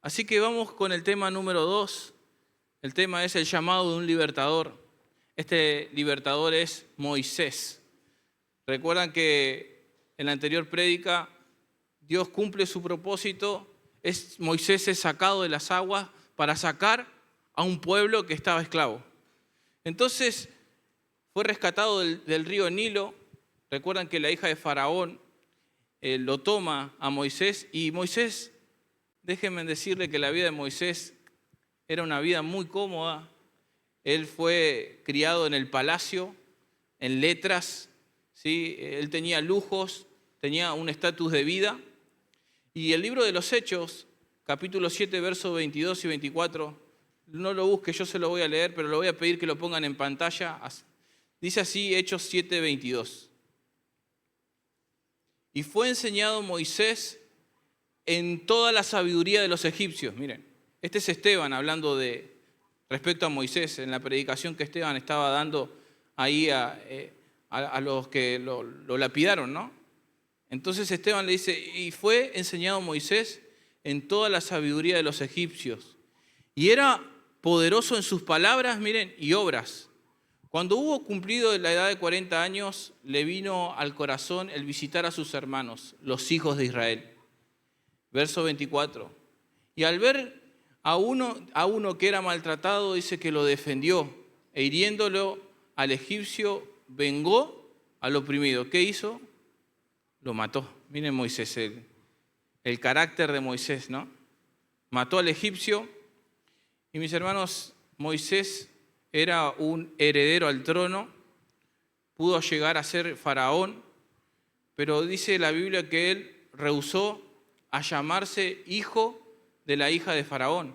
Así que vamos con el tema número 2. El tema es el llamado de un libertador. Este libertador es Moisés. Recuerdan que en la anterior prédica Dios cumple su propósito. Moisés es sacado de las aguas para sacar a un pueblo que estaba esclavo. Entonces fue rescatado del río Nilo. Recuerdan que la hija de Faraón lo toma a Moisés, y Moisés, déjenme decirle que la vida de Moisés era una vida muy cómoda. Él fue criado en el palacio, en letras, ¿sí? Él tenía lujos, tenía un estatus de vida. Y el libro de los Hechos, capítulo 7, versos 22 y 24, no lo busque, yo se lo voy a leer, pero lo voy a pedir que lo pongan en pantalla. Dice así, Hechos 7, 22. Y fue enseñado Moisés en toda la sabiduría de los egipcios. Miren, este es Esteban hablando respecto a Moisés, en la predicación que Esteban estaba dando ahí a los que lo lapidaron, ¿no? Entonces Esteban le dice, y fue enseñado Moisés en toda la sabiduría de los egipcios. Y era poderoso en sus palabras, miren, y obras. Cuando hubo cumplido la edad de 40 años, le vino al corazón el visitar a sus hermanos, los hijos de Israel. Verso 24. Y al ver a uno que era maltratado, dice que lo defendió, e hiriéndolo al egipcio, vengó al oprimido. ¿Qué hizo? Lo mató. Miren Moisés, el carácter de Moisés, ¿no? Mató al egipcio. Y mis hermanos, Moisés era un heredero al trono, pudo llegar a ser faraón, pero dice la Biblia que él rehusó a llamarse hijo de la hija de Faraón.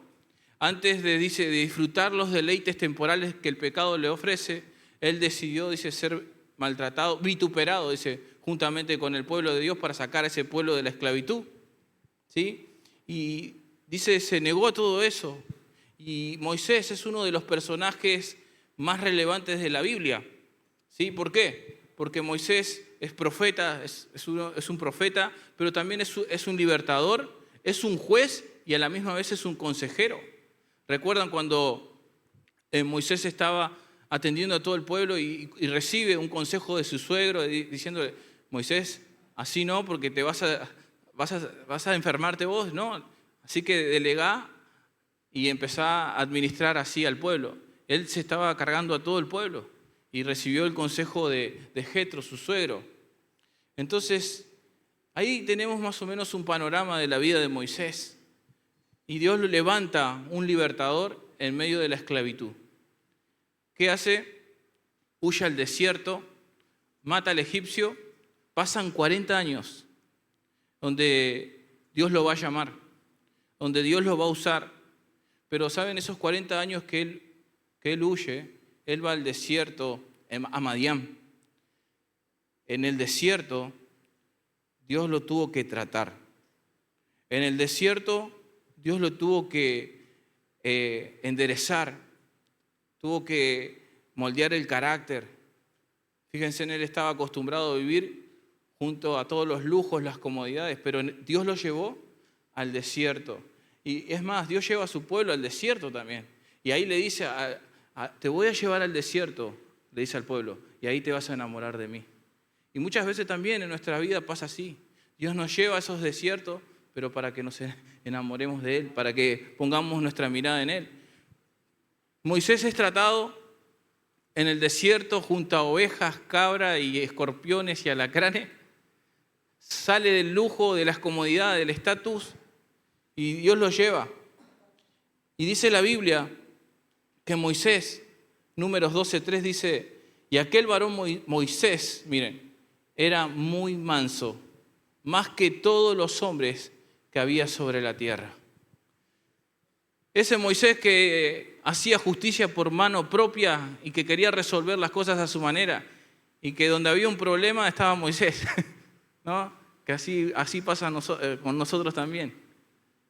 Antes de disfrutar los deleites temporales que el pecado le ofrece, él decidió, ser maltratado, vituperado, juntamente con el pueblo de Dios para sacar a ese pueblo de la esclavitud. ¿Sí? Y se negó a todo eso. Y Moisés es uno de los personajes más relevantes de la Biblia. ¿Sí? ¿Por qué? Porque Moisés es profeta, es un profeta, pero también es un libertador, es un juez y a la misma vez es un consejero. ¿Recuerdan cuando Moisés estaba atendiendo a todo el pueblo y recibe un consejo de su suegro diciéndole, Moisés, así no, porque te vas a enfermarte vos, ¿no? Así que delegá y empezá a administrar así al pueblo. Él se estaba cargando a todo el pueblo y recibió el consejo de Jetro, su suegro. Entonces, ahí tenemos más o menos un panorama de la vida de Moisés. Y Dios lo levanta un libertador en medio de la esclavitud. ¿Qué hace? Huye al desierto, mata al egipcio, pasan 40 años donde Dios lo va a llamar, donde Dios lo va a usar. Pero ¿saben? Esos 40 años que él huye, él va al desierto, a Madián. En el desierto, Dios lo tuvo que tratar. En el desierto, Dios lo tuvo que enderezar, tuvo que moldear el carácter. Fíjense, él estaba acostumbrado a vivir junto a todos los lujos, las comodidades, pero Dios lo llevó al desierto. Y es más, Dios lleva a su pueblo al desierto también. Y ahí le dice, te voy a llevar al desierto, le dice al pueblo, y ahí te vas a enamorar de mí. Y muchas veces también en nuestra vida pasa así. Dios nos lleva a esos desiertos, pero para que nos enamoremos de Él, para que pongamos nuestra mirada en Él. Moisés es tratado en el desierto junto a ovejas, cabras y escorpiones y alacranes. Sale del lujo, de las comodidades, del estatus, y Dios lo lleva. Y dice la Biblia que Moisés, Números 12:3 dice, y aquel varón Moisés, miren, era muy manso, más que todos los hombres que había sobre la tierra. Ese Moisés que hacía justicia por mano propia y que quería resolver las cosas a su manera, y que donde había un problema estaba Moisés, ¿no? Que así pasa con nosotros también.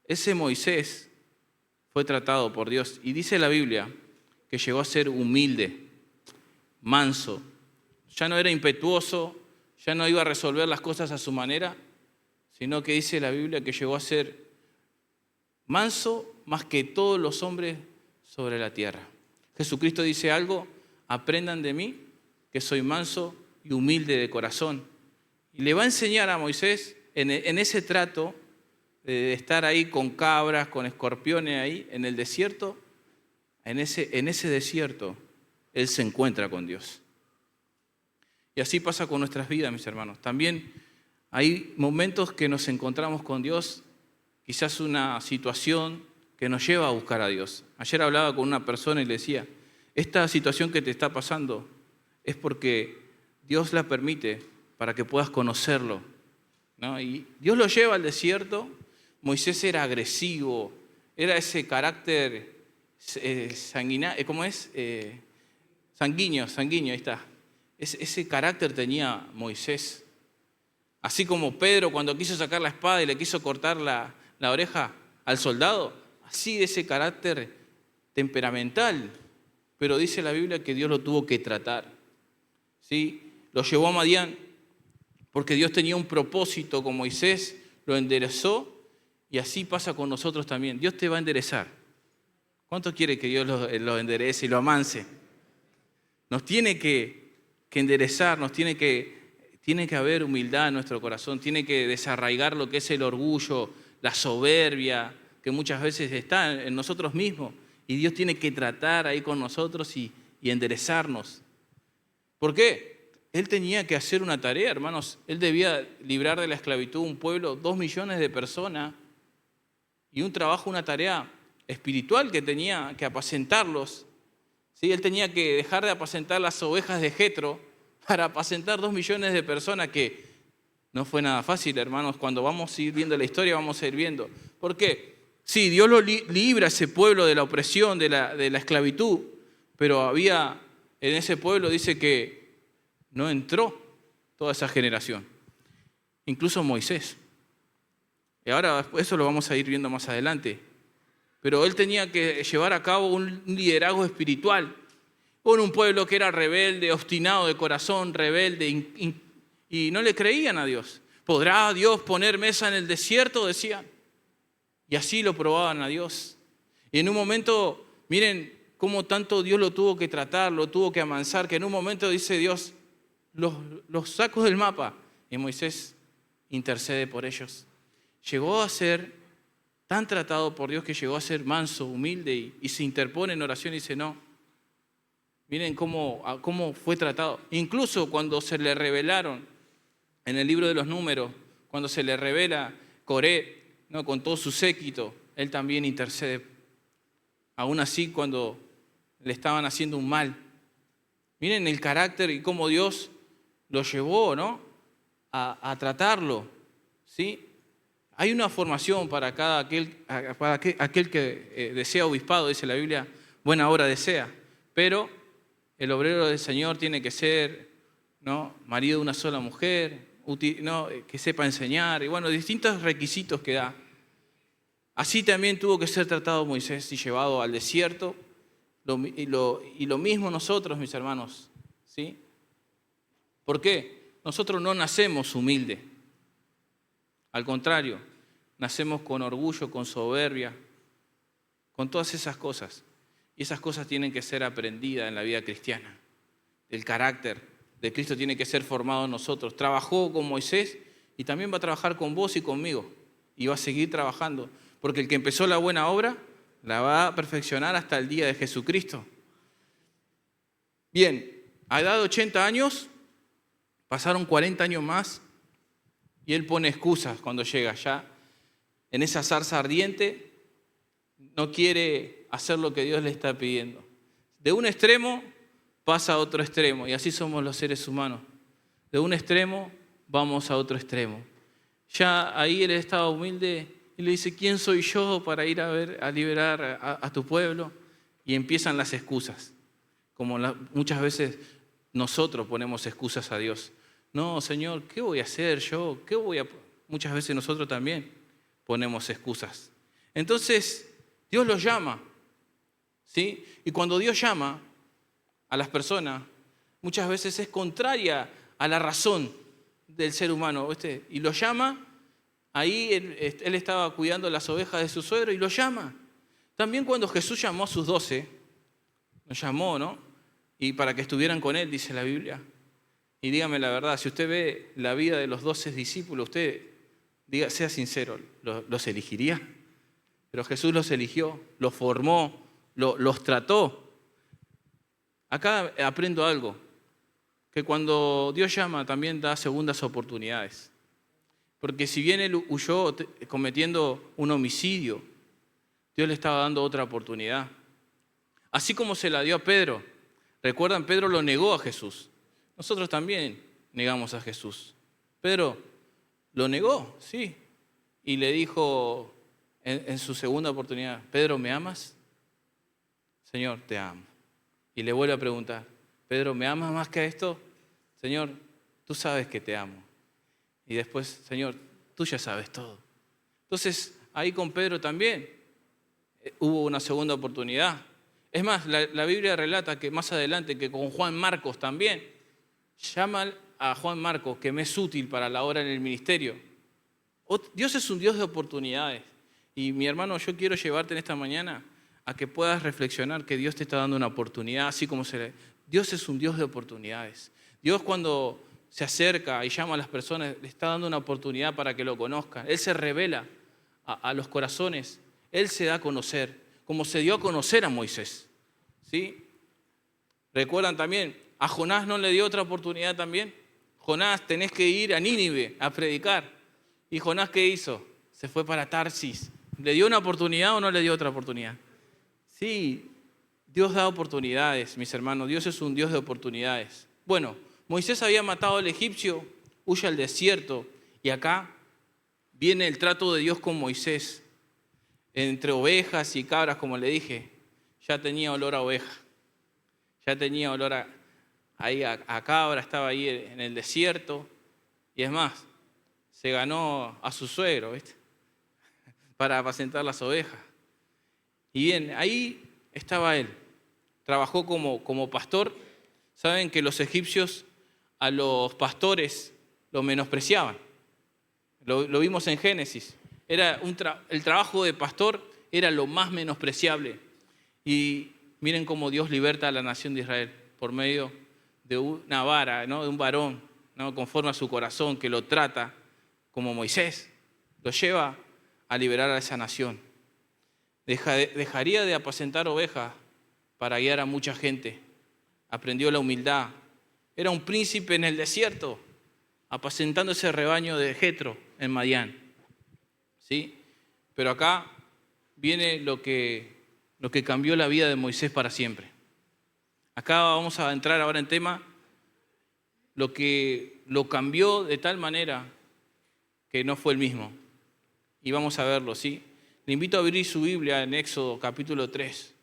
Ese Moisés fue tratado por Dios, y dice la Biblia que llegó a ser humilde, manso, ya no era impetuoso, ya no iba a resolver las cosas a su manera, sino que dice la Biblia que llegó a ser manso más que todos los hombres sobre la tierra. Jesucristo dice algo: aprendan de mí, que soy manso y humilde de corazón. Y le va a enseñar a Moisés en ese trato de estar ahí con cabras, con escorpiones ahí en el desierto. En ese desierto él se encuentra con Dios. Y así pasa con nuestras vidas, mis hermanos. También hay momentos que nos encontramos con Dios, quizás una situación que nos lleva a buscar a Dios. Ayer hablaba con una persona y le decía: esta situación que te está pasando es porque Dios la permite para que puedas conocerlo, ¿no? Y Dios lo lleva al desierto. Moisés era agresivo, era ese carácter sanguíneo, ¿cómo es? Sanguíneo, ahí está. Ese carácter tenía Moisés. Así como Pedro, cuando quiso sacar la espada y le quiso cortar la oreja al soldado, así de ese carácter temperamental. Pero dice la Biblia que Dios lo tuvo que tratar, ¿sí? Lo llevó a Madián porque Dios tenía un propósito con Moisés, lo enderezó, y así pasa con nosotros también. Dios te va a enderezar. ¿Cuánto quiere que Dios lo enderece y lo amance? Nos tiene que enderezar, tiene que haber humildad en nuestro corazón, tiene que desarraigar lo que es el orgullo, la soberbia, que muchas veces está en nosotros mismos. Y Dios tiene que tratar ahí con nosotros y enderezarnos. ¿Por qué? Él tenía que hacer una tarea, hermanos. Él debía librar de la esclavitud un pueblo, 2 millones de personas, y un trabajo, una tarea espiritual que tenía que apacentarlos. ¿Sí? Él tenía que dejar de apacentar las ovejas de Jetro para apacentar 2 millones de personas, que no fue nada fácil, hermanos. Cuando vamos a ir viendo la historia, vamos a ir viendo. ¿Por qué? Sí, Dios lo libra a ese pueblo de la opresión, de la esclavitud, pero había en ese pueblo, dice que no entró toda esa generación, incluso Moisés. Y ahora eso lo vamos a ir viendo más adelante. Pero él tenía que llevar a cabo un liderazgo espiritual con un pueblo que era rebelde, obstinado de corazón, rebelde, y no le creían a Dios. ¿Podrá Dios poner mesa en el desierto?, decían. Y así lo probaban a Dios. Y en un momento, miren cómo tanto Dios lo tuvo que tratar, lo tuvo que amansar, que en un momento dice Dios: los saco del mapa. Y Moisés intercede por ellos. Llegó a ser tan tratado por Dios que llegó a ser manso, humilde, y se interpone en oración y dice: no. Miren cómo fue tratado. Incluso cuando se le revelaron en el libro de los Números, cuando se le revela Coré, ¿no?, con todo su séquito, él también intercede. Aún así, cuando le estaban haciendo un mal. Miren el carácter y cómo Dios lo llevó, ¿no?, a tratarlo, ¿sí? Hay una formación para aquel que desea obispado, dice la Biblia: buena obra desea. Pero el obrero del Señor tiene que ser, ¿no?, marido de una sola mujer, ¿no?, que sepa enseñar, y bueno, distintos requisitos que da. Así también tuvo que ser tratado Moisés y llevado al desierto, y lo mismo nosotros, mis hermanos, ¿sí? ¿Por qué? Nosotros no nacemos humildes. Al contrario, nacemos con orgullo, con soberbia, con todas esas cosas. Y esas cosas tienen que ser aprendidas en la vida cristiana. El carácter de Cristo tiene que ser formado en nosotros. Trabajó con Moisés y también va a trabajar con vos y conmigo. Y va a seguir trabajando. Porque el que empezó la buena obra la va a perfeccionar hasta el día de Jesucristo. Bien, a edad de 80 años, pasaron 40 años más y él pone excusas cuando llega ya. En esa zarza ardiente no quiere hacer lo que Dios le está pidiendo. De un extremo pasa a otro extremo, y así somos los seres humanos. De un extremo vamos a otro extremo. Ya ahí él estaba humilde y le dice: ¿quién soy yo para ir a liberar a tu pueblo? Y empiezan las excusas, como muchas veces nosotros ponemos excusas a Dios. No, Señor, ¿qué voy a hacer yo? Muchas veces nosotros también ponemos excusas. Entonces, Dios los llama, ¿sí? Y cuando Dios llama a las personas, muchas veces es contraria a la razón del ser humano, ¿viste? Y los llama Ahí él estaba cuidando las ovejas de su suegro y lo llama. También cuando Jesús llamó a sus 12, los llamó, ¿no? Y para que estuvieran con él, dice la Biblia. Y dígame la verdad, si usted ve la vida de los 12 discípulos, usted sea sincero, ¿los elegiría? Pero Jesús los eligió, los formó, los trató. Acá aprendo algo, que cuando Dios llama también da segundas oportunidades. Porque si bien él huyó cometiendo un homicidio, Dios le estaba dando otra oportunidad. Así como se la dio a Pedro. Recuerdan, Pedro lo negó a Jesús. Nosotros también negamos a Jesús. Pedro lo negó, sí. Y le dijo en su segunda oportunidad, Pedro, ¿me amas? Señor, te amo. Y le vuelve a preguntar, Pedro, ¿me amas más que esto? Señor, tú sabes que te amo. Y después, Señor, tú ya sabes todo. Entonces, ahí con Pedro también hubo una segunda oportunidad. Es más, la Biblia relata que más adelante, que con Juan Marcos también, llama a Juan Marcos, que me es útil para la obra en el ministerio. Dios es un Dios de oportunidades. Y mi hermano, yo quiero llevarte en esta mañana a que puedas reflexionar que Dios te está dando una oportunidad, así como Dios es un Dios de oportunidades. Dios cuando se acerca y llama a las personas, le está dando una oportunidad para que lo conozcan. Él se revela a los corazones, Él se da a conocer, como se dio a conocer a Moisés. ¿Sí? ¿Recuerdan también? ¿A Jonás no le dio otra oportunidad también? Jonás, tenés que ir a Nínive a predicar. ¿Y Jonás qué hizo? Se fue para Tarsis. ¿Le dio una oportunidad o no le dio otra oportunidad? Sí, Dios da oportunidades, mis hermanos. Dios es un Dios de oportunidades. Bueno, Moisés había matado al egipcio, huye al desierto. Y acá viene el trato de Dios con Moisés. Entre ovejas y cabras, como le dije, ya tenía olor a oveja. Ya tenía olor a cabra, estaba ahí en el desierto. Y es más, se ganó a su suegro, ¿viste? Para apacentar las ovejas. Y bien, ahí estaba él. Trabajó como pastor. Saben que los egipcios a los pastores lo menospreciaban. Lo vimos en Génesis. El trabajo de pastor era lo más menospreciable. Y miren cómo Dios liberta a la nación de Israel por medio de una vara, ¿no? De un varón, ¿no? Conforme a su corazón, que lo trata como Moisés. Lo lleva a liberar a esa nación. Dejaría de apacentar ovejas para guiar a mucha gente. Aprendió la humildad. Era un príncipe en el desierto, apacentando ese rebaño de Jetro en Madián. ¿Sí? Pero acá viene lo que cambió la vida de Moisés para siempre. Acá vamos a entrar ahora en tema lo que lo cambió de tal manera que no fue el mismo. Y vamos a verlo, ¿sí? Le invito a abrir su Biblia en Éxodo capítulo 3.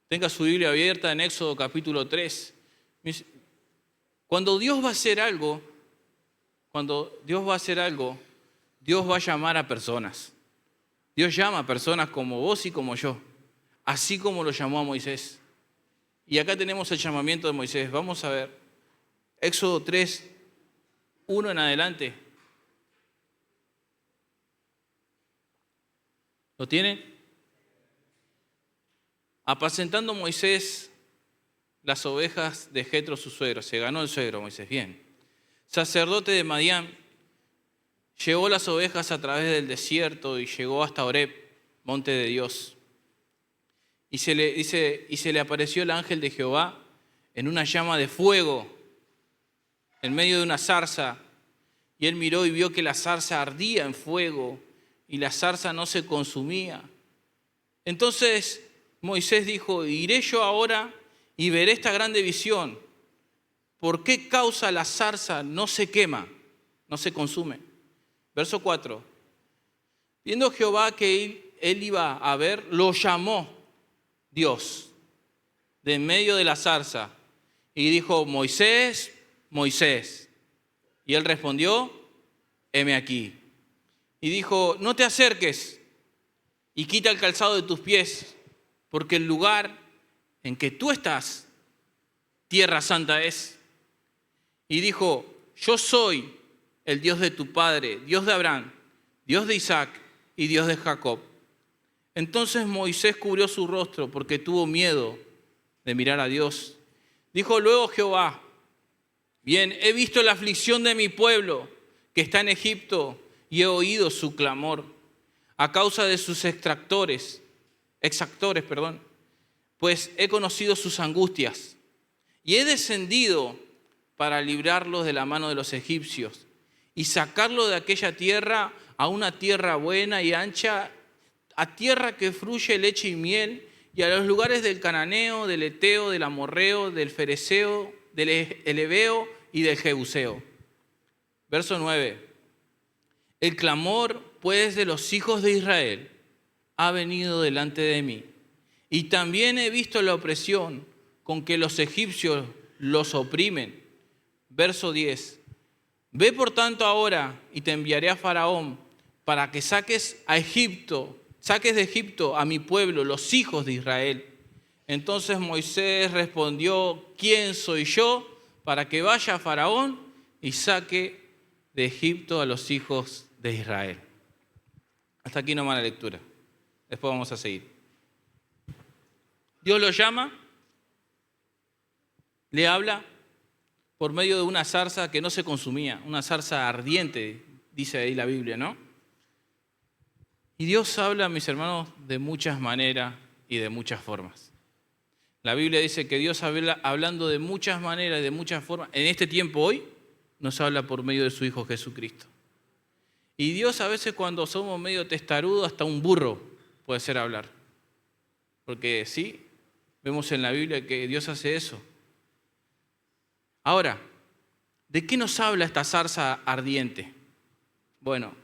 Tenga su Biblia abierta en Éxodo capítulo 3. Cuando Dios va a hacer algo, Dios va a llamar a personas. Dios llama a personas como vos y como yo, así como lo llamó a Moisés. Y acá tenemos el llamamiento de Moisés. Vamos a ver. Éxodo 3, 1 en adelante. ¿Lo tienen? Apacentando Moisés las ovejas de Jetro su suegro. Se ganó el suegro Moisés, bien. Sacerdote de Madián, llevó las ovejas a través del desierto y llegó hasta Horeb, monte de Dios. Y se le apareció el ángel de Jehová en una llama de fuego, en medio de una zarza. Y él miró y vio que la zarza ardía en fuego y la zarza no se consumía. Entonces Moisés dijo, iré yo ahora y veré esta grande visión. ¿Por qué causa la zarza no se quema, no se consume? Verso 4. Viendo Jehová que él iba a ver, lo llamó Dios de en medio de la zarza y dijo, Moisés, Moisés. Y él respondió, heme aquí. Y dijo, no te acerques y quita el calzado de tus pies, porque el lugar en que tú estás, tierra santa es. y dijo: yo soy el Dios de tu padre, Dios de Abraham, Dios de Isaac y Dios de Jacob. Entonces Moisés cubrió su rostro porque tuvo miedo de mirar a Dios. Dijo luego Jehová: bien, he visto la aflicción de mi pueblo que está en Egipto y he oído su clamor a causa de sus exactores, pues he conocido sus angustias y he descendido para librarlos de la mano de los egipcios y sacarlos de aquella tierra a una tierra buena y ancha, a tierra que fluye leche y miel, y a los lugares del cananeo, del eteo, del amorreo, del fereceo, del heveo y del jebuseo. Verso 9. El clamor, pues, de los hijos de Israel ha venido delante de mí, y también he visto la opresión con que los egipcios los oprimen. Verso 10. Ve por tanto ahora y te enviaré a Faraón para que saques de Egipto a mi pueblo, los hijos de Israel. Entonces Moisés respondió: ¿quién soy yo para que vaya a Faraón y saque de Egipto a los hijos de Israel? Hasta aquí nomás la lectura. Después vamos a seguir. Dios lo llama, le habla por medio de una zarza que no se consumía, una zarza ardiente, dice ahí la Biblia, ¿no? Y Dios habla, mis hermanos, de muchas maneras y de muchas formas. La Biblia dice que Dios habla hablando de muchas maneras y de muchas formas. En este tiempo hoy nos habla por medio de su Hijo Jesucristo. Y Dios a veces, cuando somos medio testarudos, hasta un burro puede ser hablar. Porque sí, vemos en la Biblia que Dios hace eso. Ahora, ¿de qué nos habla esta zarza ardiente? Bueno,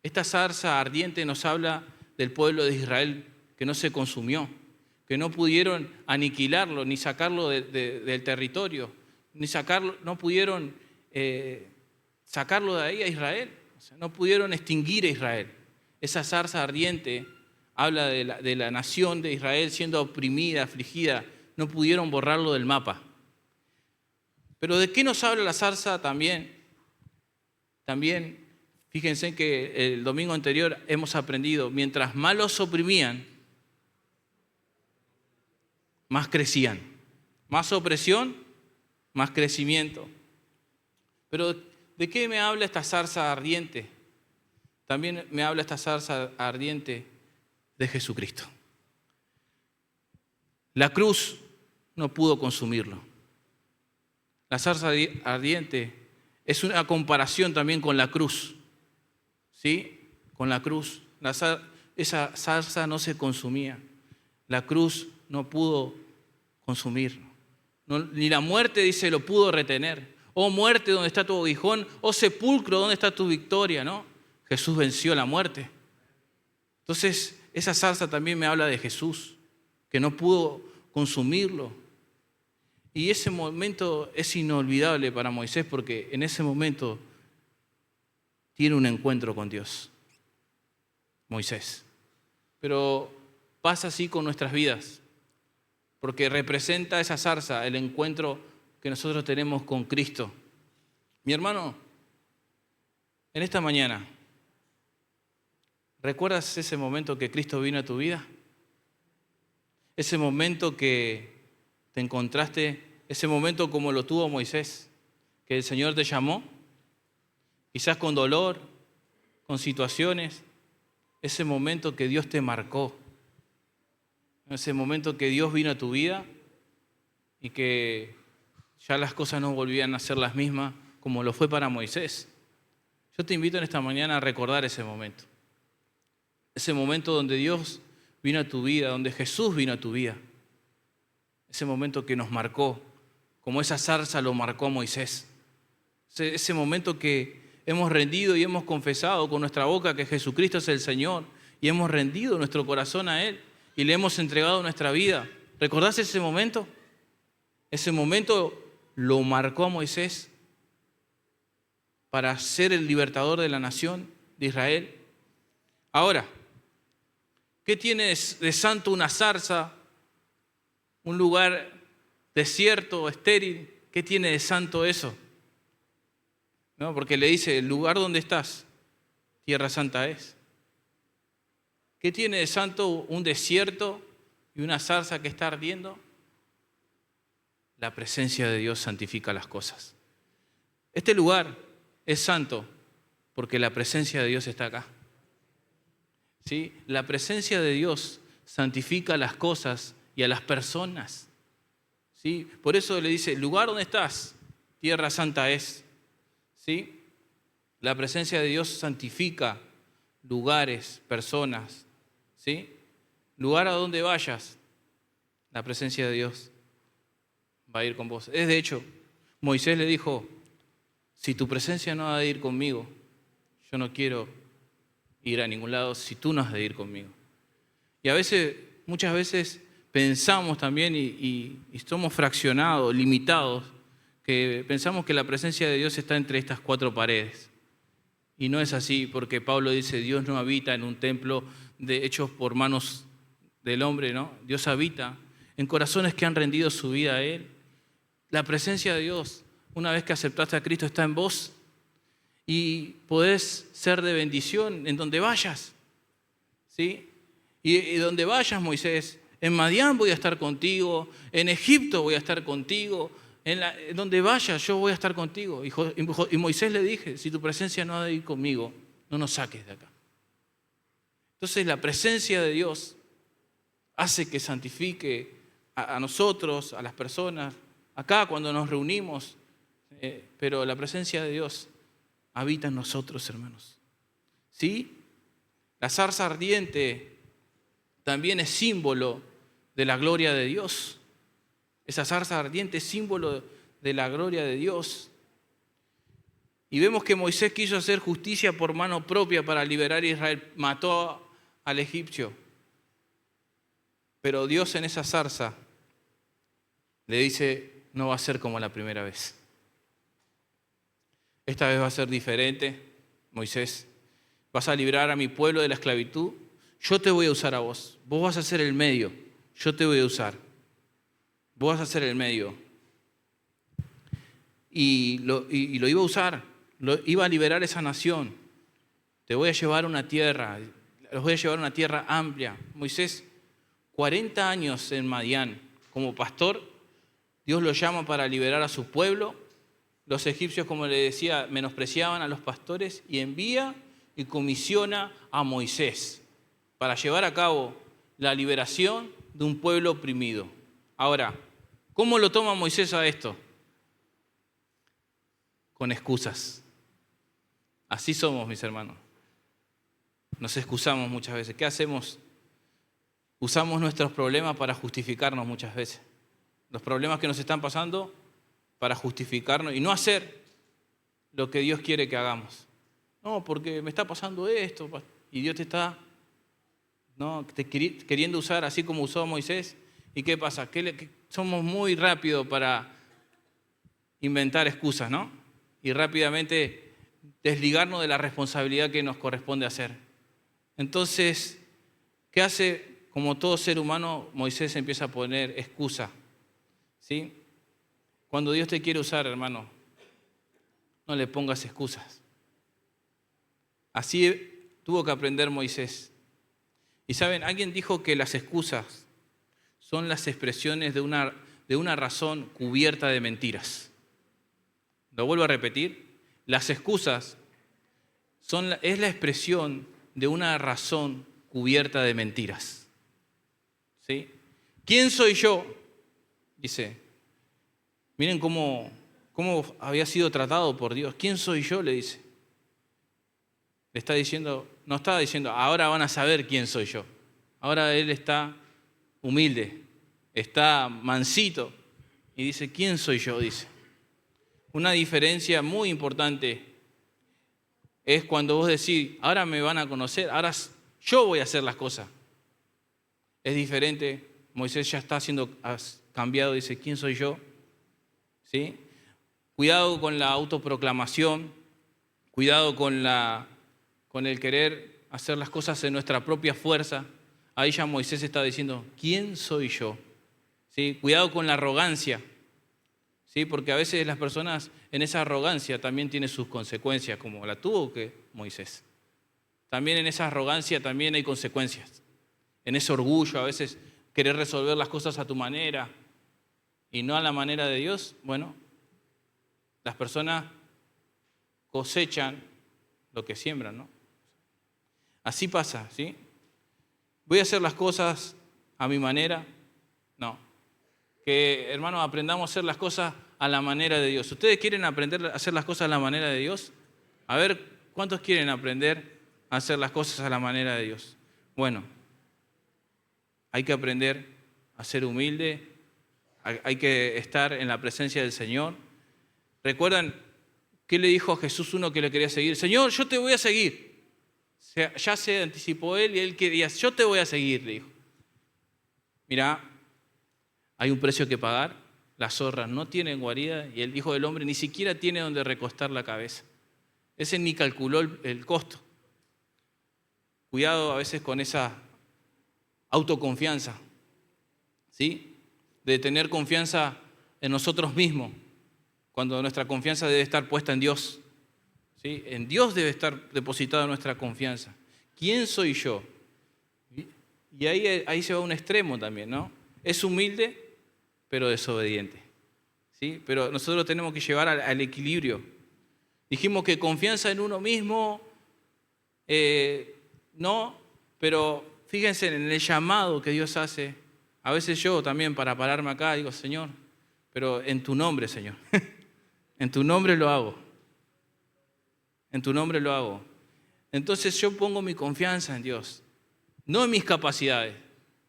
esta zarza ardiente nos habla del pueblo de Israel que no se consumió, que no pudieron aniquilarlo, ni sacarlo del territorio, no pudieron sacarlo de ahí a Israel, o sea, no pudieron extinguir a Israel. Esa zarza ardiente habla de la nación de Israel siendo oprimida, afligida, no pudieron borrarlo del mapa. Pero ¿de qué nos habla la zarza también? También, fíjense que el domingo anterior hemos aprendido, mientras más los oprimían, más crecían. Más opresión, más crecimiento. Pero ¿de qué me habla esta zarza ardiente? También me habla esta zarza ardiente de Jesucristo. La cruz no pudo consumirlo. La zarza ardiente es una comparación también con la cruz. ¿Sí? Con la cruz. Esa zarza no se consumía. La cruz no pudo consumir. Ni la muerte, dice, lo pudo retener. Oh muerte, ¿dónde está tu aguijón? Oh sepulcro, ¿dónde está tu victoria? ¿No? Jesús venció la muerte. Entonces, esa zarza también me habla de Jesús, que no pudo consumirlo. Y ese momento es inolvidable para Moisés, porque en ese momento tiene un encuentro con Dios, Moisés. Pero pasa así con nuestras vidas, porque representa esa zarza, el encuentro que nosotros tenemos con Cristo. Mi hermano, en esta mañana, ¿recuerdas ese momento que Cristo vino a tu vida? Ese momento que te encontraste, ese momento como lo tuvo Moisés, que el Señor te llamó, quizás con dolor, con situaciones, ese momento que Dios te marcó, ese momento que Dios vino a tu vida y que ya las cosas no volvían a ser las mismas como lo fue para Moisés. Yo te invito en esta mañana a recordar ese momento donde Dios vino a tu vida, donde Jesús vino a tu vida, ese momento que nos marcó, como esa zarza lo marcó a Moisés, ese momento que hemos rendido y hemos confesado con nuestra boca que Jesucristo es el Señor y hemos rendido nuestro corazón a Él y le hemos entregado nuestra vida. ¿Recordás ese momento? Ese momento lo marcó a Moisés para ser el libertador de la nación de Israel. Ahora, ¿qué tiene de santo una zarza, un lugar desierto, estéril? ¿Qué tiene de santo eso? ¿no? Porque le dice, el lugar donde estás, tierra santa es. ¿Qué tiene de santo un desierto y una zarza que está ardiendo? La presencia de Dios santifica las cosas. Este lugar es santo porque la presencia de Dios está acá. ¿Sí? La presencia de Dios santifica las cosas y a las personas. ¿Sí? Por eso le dice, el lugar donde estás, tierra santa es. ¿Sí? La presencia de Dios santifica lugares, personas. ¿Sí? Lugar a donde vayas, la presencia de Dios va a ir con vos. Es de hecho, Moisés le dijo, si tu presencia no ha de ir conmigo, yo no quiero ir a ningún lado si tú no has de ir conmigo. Y muchas veces pensamos también y somos fraccionados, limitados, que pensamos que la presencia de Dios está entre estas cuatro paredes. Y no es así, porque Pablo dice, Dios no habita en un templo hechos por manos del hombre, ¿no? Dios habita en corazones que han rendido su vida a Él. La presencia de Dios, una vez que aceptaste a Cristo, está en vos y podés ser de bendición en donde vayas, ¿sí? Y donde vayas, Moisés, en Madián voy a estar contigo, en Egipto voy a estar contigo, donde vayas yo voy a estar contigo. Y Moisés le dije, si tu presencia no ha de ir conmigo, no nos saques de acá. Entonces la presencia de Dios hace que santifique a nosotros, a las personas, acá cuando nos reunimos, pero la presencia de Dios habita en nosotros, hermanos. ¿Sí? La zarza ardiente también es símbolo de la gloria de Dios. Esa zarza ardiente es símbolo de la gloria de Dios. Y vemos que Moisés quiso hacer justicia por mano propia para liberar a Israel. Mató al egipcio. Pero Dios en esa zarza le dice, no va a ser como la primera vez. Esta vez va a ser diferente, Moisés. Vas a librar a mi pueblo de la esclavitud. Yo te voy a usar a vos. Vos vas a ser el medio. Yo te voy a usar. Vos vas a ser el medio. Y lo iba a usar. Iba a liberar esa nación. Te voy a llevar a una tierra. Los voy a llevar a una tierra amplia. Moisés, 40 años en Madián como pastor. Dios lo llama para liberar a su pueblo. Los egipcios, como le decía, menospreciaban a los pastores y envía y comisiona a Moisés para llevar a cabo la liberación de un pueblo oprimido. Ahora, ¿cómo lo toma Moisés a esto? Con excusas. Así somos, mis hermanos. Nos excusamos muchas veces. ¿Qué hacemos? Usamos nuestros problemas para justificarnos muchas veces. Los problemas que nos están pasando para justificarnos y no hacer lo que Dios quiere que hagamos. No, porque me está pasando esto y Dios te está queriendo usar así como usó a Moisés. ¿Y qué pasa? Que somos muy rápidos para inventar excusas, ¿no? Y rápidamente desligarnos de la responsabilidad que nos corresponde hacer. Entonces, ¿qué hace? Como todo ser humano, Moisés empieza a poner excusa, ¿sí? Cuando Dios te quiere usar, hermano, no le pongas excusas. Así tuvo que aprender Moisés. Y saben, alguien dijo que las excusas son las expresiones de una razón cubierta de mentiras. Lo vuelvo a repetir. Las excusas es la expresión de una razón cubierta de mentiras. ¿Sí? ¿Quién soy yo? Dice. Miren cómo había sido tratado por Dios. ¿Quién soy yo? Le dice. Le está diciendo, no estaba diciendo, ahora van a saber quién soy yo. Ahora él está humilde, está mansito. Y dice, ¿quién soy yo? Dice. Una diferencia muy importante es cuando vos decís, ahora me van a conocer, ahora yo voy a hacer las cosas. Es diferente. Moisés ya está siendo cambiado, dice, ¿quién soy yo? ¿Sí? Cuidado con la autoproclamación, cuidado con el querer hacer las cosas en nuestra propia fuerza. Ahí ya Moisés está diciendo, ¿quién soy yo? ¿Sí? Cuidado con la arrogancia. ¿sí? Porque a veces las personas en esa arrogancia también tienen sus consecuencias, como la tuvo Moisés. También en esa arrogancia también hay consecuencias. En ese orgullo, a veces querer resolver las cosas a tu manera y no a la manera de Dios, bueno, las personas cosechan lo que siembran, ¿no? Así pasa, ¿sí? ¿Voy a hacer las cosas a mi manera? No. Que, hermanos, aprendamos a hacer las cosas a la manera de Dios. ¿Ustedes quieren aprender a hacer las cosas a la manera de Dios? A ver, ¿cuántos quieren aprender a hacer las cosas a la manera de Dios? Bueno, hay que aprender a ser humilde, hay que estar en la presencia del Señor. ¿Recuerdan qué le dijo a Jesús uno que le quería seguir? Señor, yo te voy a seguir. Ya se anticipó él y él quería, yo te voy a seguir, le dijo. Mira, hay un precio que pagar, las zorras no tienen guarida y el Hijo del Hombre ni siquiera tiene donde recostar la cabeza. Ese ni calculó el costo. Cuidado a veces con esa autoconfianza, ¿sí? De tener confianza en nosotros mismos, cuando nuestra confianza debe estar puesta en Dios. ¿Sí? En Dios debe estar depositada nuestra confianza. ¿Quién soy yo? Y ahí se va a un extremo también, ¿no? Es humilde, pero desobediente. ¿Sí? Pero nosotros tenemos que llevar al equilibrio. Dijimos que confianza en uno mismo, no, pero fíjense en el llamado que Dios hace. A veces yo también para pararme acá digo, Señor, pero en tu nombre, Señor. En tu nombre lo hago. En tu nombre lo hago. Entonces yo pongo mi confianza en Dios. No en mis capacidades,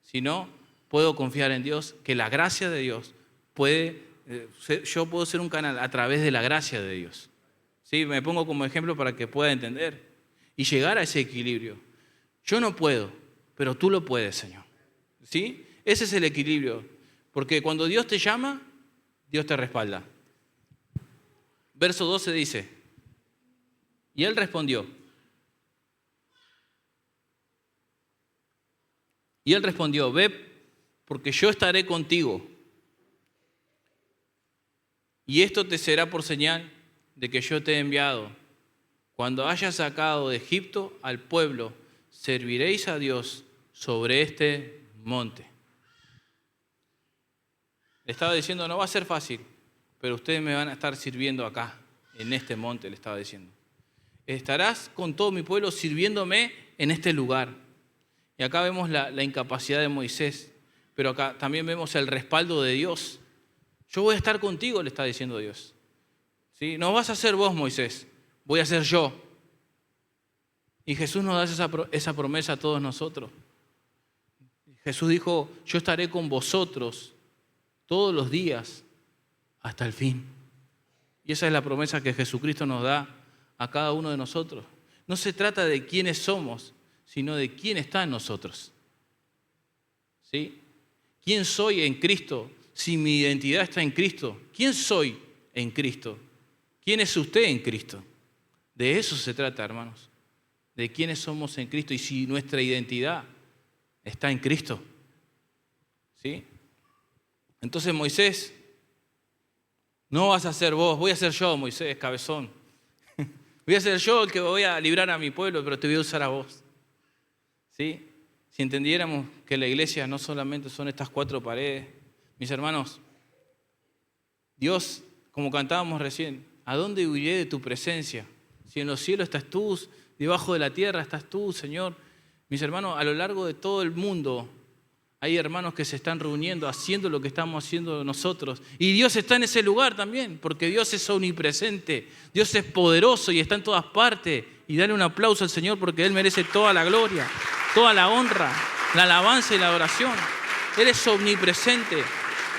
sino puedo confiar en Dios, que la gracia de Dios yo puedo ser un canal a través de la gracia de Dios. ¿Sí? Me pongo como ejemplo para que pueda entender y llegar a ese equilibrio. Yo no puedo, pero tú lo puedes, Señor. ¿Sí? Ese es el equilibrio, porque cuando Dios te llama, Dios te respalda. Verso 12 dice, y él respondió, ve, porque yo estaré contigo, y esto te será por señal de que yo te he enviado. Cuando hayas sacado de Egipto al pueblo, serviréis a Dios sobre este monte. Le estaba diciendo, no va a ser fácil, pero ustedes me van a estar sirviendo acá, en este monte, le estaba diciendo. Estarás con todo mi pueblo sirviéndome en este lugar. Y acá vemos la incapacidad de Moisés, pero acá también vemos el respaldo de Dios. Yo voy a estar contigo, le está diciendo Dios. ¿Sí? No vas a ser vos, Moisés, voy a ser yo. Y Jesús nos da esa promesa a todos nosotros. Jesús dijo, yo estaré con vosotros todos los días hasta el fin. Y esa es la promesa que Jesucristo nos da a cada uno de nosotros. No se trata de quiénes somos, sino de quién está en nosotros. ¿Sí? ¿Quién soy en Cristo? Si mi identidad está en Cristo, ¿quién soy en Cristo? ¿Quién es usted en Cristo? De eso se trata, hermanos. De quiénes somos en Cristo y si nuestra identidad está en Cristo. ¿Sí? Entonces Moisés, no vas a ser vos, voy a ser yo, Moisés, cabezón. Voy a ser yo el que voy a librar a mi pueblo, pero te voy a usar a vos. ¿Sí? Si entendiéramos que la iglesia no solamente son estas 4 paredes, mis hermanos, Dios, como cantábamos recién, ¿a dónde huiré de tu presencia? Si en los cielos estás tú, debajo de la tierra estás tú, Señor. Mis hermanos, a lo largo de todo el mundo hay hermanos que se están reuniendo, haciendo lo que estamos haciendo nosotros. Y Dios está en ese lugar también, porque Dios es omnipresente, Dios es poderoso y está en todas partes. Y dale un aplauso al Señor porque Él merece toda la gloria, toda la honra, la alabanza y la adoración. Él es omnipresente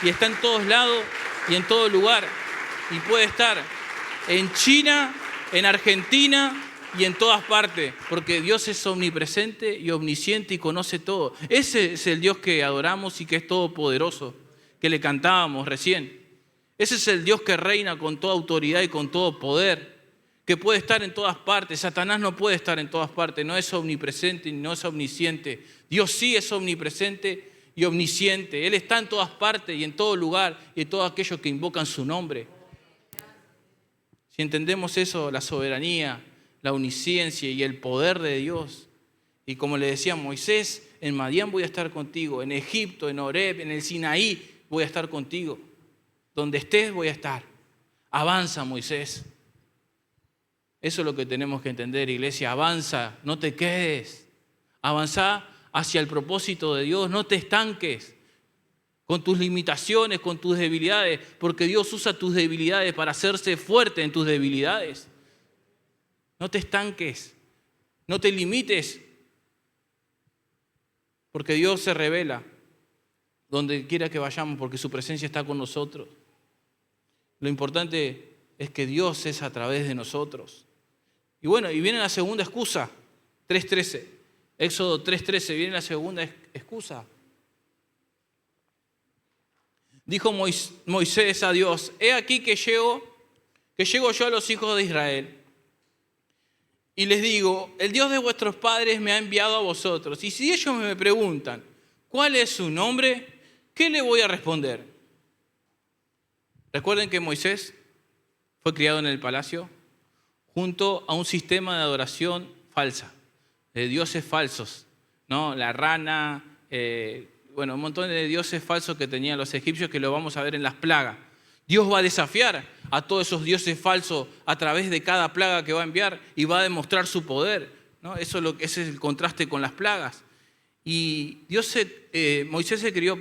y está en todos lados y en todo lugar. Y puede estar en China, en Argentina y en todas partes, porque Dios es omnipresente y omnisciente y conoce todo. Ese es el Dios que adoramos y que es todopoderoso, que le cantábamos recién. Ese es el Dios que reina con toda autoridad y con todo poder, que puede estar en todas partes. Satanás no puede estar en todas partes, no es omnipresente y no es omnisciente. Dios sí es omnipresente y omnisciente. Él está en todas partes y en todo lugar y en todos aquellos que invocan su nombre. Si entendemos eso, la soberanía, la omnisciencia y el poder de Dios. Y como le decía Moisés, en Madián voy a estar contigo, en Egipto, en Horeb, en el Sinaí voy a estar contigo. Donde estés voy a estar. Avanza, Moisés. Eso es lo que tenemos que entender, iglesia. Avanza, no te quedes. Avanza hacia el propósito de Dios, no te estanques con tus limitaciones, con tus debilidades, porque Dios usa tus debilidades para hacerse fuerte en tus debilidades. No te estanques, no te limites, porque Dios se revela donde quiera que vayamos, porque su presencia está con nosotros. Lo importante es que Dios es a través de nosotros. Y bueno, y viene la segunda excusa, 3:13. Éxodo 3:13, viene la segunda excusa. Dijo Moisés a Dios, he aquí que llego yo a los hijos de Israel. Y les digo, el Dios de vuestros padres me ha enviado a vosotros. Y si ellos me preguntan, ¿cuál es su nombre? ¿Qué le voy a responder? Recuerden que Moisés fue criado en el palacio junto a un sistema de adoración falsa, de dioses falsos, ¿no? La rana, un montón de dioses falsos que tenían los egipcios, que lo vamos a ver en las plagas. Dios va a desafiar a todos esos dioses falsos a través de cada plaga que va a enviar y va a demostrar su poder, ¿no? Ese es el contraste con las plagas. Y Moisés se crió,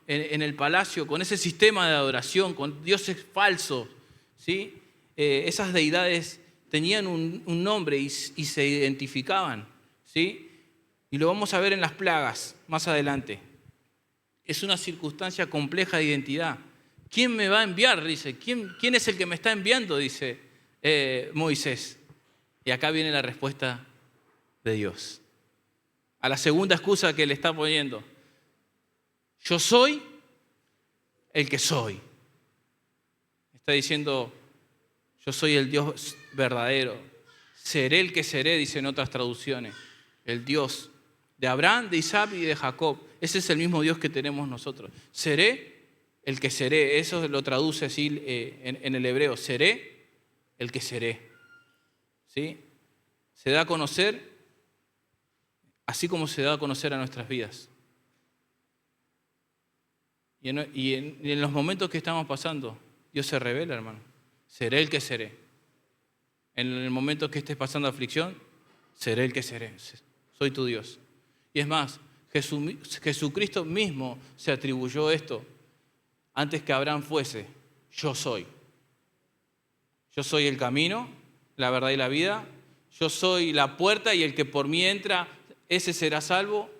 en el palacio con ese sistema de adoración, con dioses falsos, ¿sí? Esas deidades tenían un nombre y se identificaban, ¿sí? Y lo vamos a ver en las plagas más adelante. Es una circunstancia compleja de identidad. ¿Quién me va a enviar? Dice. ¿Quién es el que me está enviando? Dice Moisés. Y acá viene la respuesta de Dios a la segunda excusa que le está poniendo. Yo soy el que soy. Está diciendo, yo soy el Dios verdadero. Seré el que seré, dice en otras traducciones. El Dios de Abraham, de Isaac y de Jacob. Ese es el mismo Dios que tenemos nosotros. Seré el que seré. Eso lo traduce así en el hebreo. Seré el que seré. ¿Sí? Se da a conocer así como se da a conocer a nuestras vidas. Y en los momentos que estamos pasando, Dios se revela, hermano. Seré el que seré. En el momento que estés pasando aflicción, seré el que seré. Soy tu Dios. Y es más, Jesucristo mismo se atribuyó esto antes que Abraham fuese. Yo soy. Yo soy el camino, la verdad y la vida. Yo soy la puerta y el que por mí entra, ese será salvo.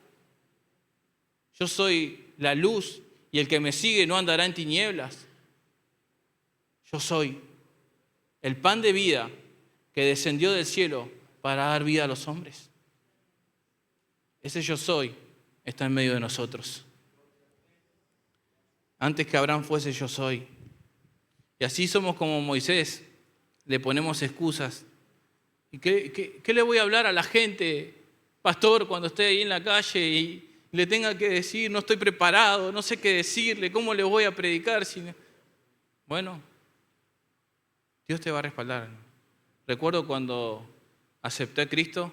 Yo soy la luz y el que me sigue no andará en tinieblas. Yo soy el pan de vida que descendió del cielo para dar vida a los hombres. Ese yo soy está en medio de nosotros. Antes que Abraham fuese, yo soy. Y así somos como Moisés, le ponemos excusas. ¿Y qué le voy a hablar a la gente, pastor, cuando esté ahí en la calle y le tenga que decir, no estoy preparado, no sé qué decirle, cómo le voy a predicar? Bueno, Dios te va a respaldar. Recuerdo cuando acepté a Cristo,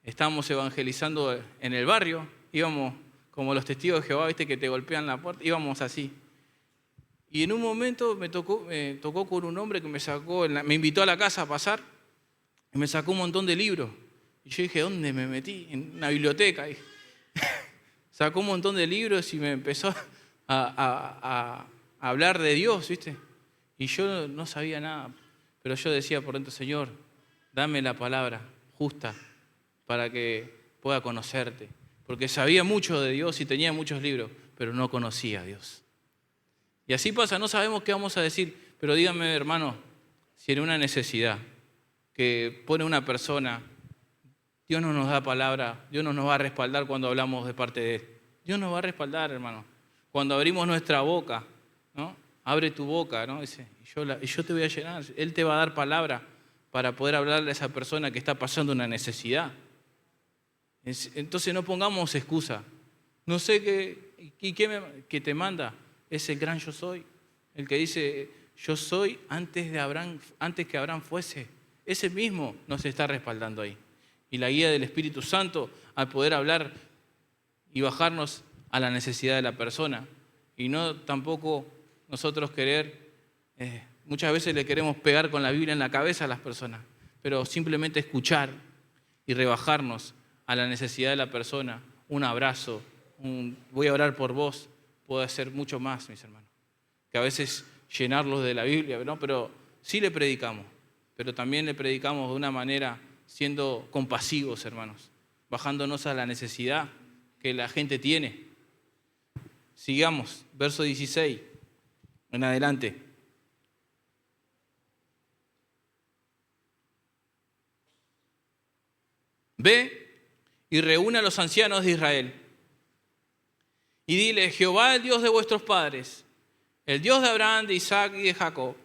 estábamos evangelizando en el barrio, íbamos como los testigos de Jehová, viste, que te golpean la puerta, íbamos así. Y en un momento me tocó con un hombre que me invitó a la casa a pasar y me sacó un montón de libros. Y yo dije, ¿dónde me metí? En una biblioteca. Sacó un montón de libros y me empezó a hablar de Dios, ¿viste? Y yo no sabía nada, pero yo decía por dentro, Señor, dame la palabra justa para que pueda conocerte. Porque sabía mucho de Dios y tenía muchos libros, pero no conocía a Dios. Y así pasa, no sabemos qué vamos a decir, pero díganme, hermano, si en una necesidad que pone una persona, Dios no nos da palabra, Dios no nos va a respaldar cuando hablamos de parte de Él. Dios nos va a respaldar, hermano. Cuando abrimos nuestra boca, ¿no? Abre tu boca, ¿no? Dice, y yo te voy a llenar. Él te va a dar palabra para poder hablarle a esa persona que está pasando una necesidad. Entonces no pongamos excusa. No sé qué, ¿Y qué te manda? Es el gran yo soy. El que dice, yo soy antes que Abraham fuese. Ese mismo nos está respaldando ahí. Y la guía del Espíritu Santo al poder hablar y bajarnos a la necesidad de la persona. Y no tampoco nosotros muchas veces le queremos pegar con la Biblia en la cabeza a las personas, pero simplemente escuchar y rebajarnos a la necesidad de la persona, un abrazo, voy a orar por vos, puede hacer mucho más, mis hermanos. Que a veces llenarlos de la Biblia, ¿no? Pero sí le predicamos, pero también le predicamos de una manera siendo compasivos, hermanos, bajándonos a la necesidad que la gente tiene. Sigamos, verso 16, en adelante. Ve y reúne a los ancianos de Israel y dile, Jehová, el Dios de vuestros padres, el Dios de Abraham, de Isaac y de Jacob,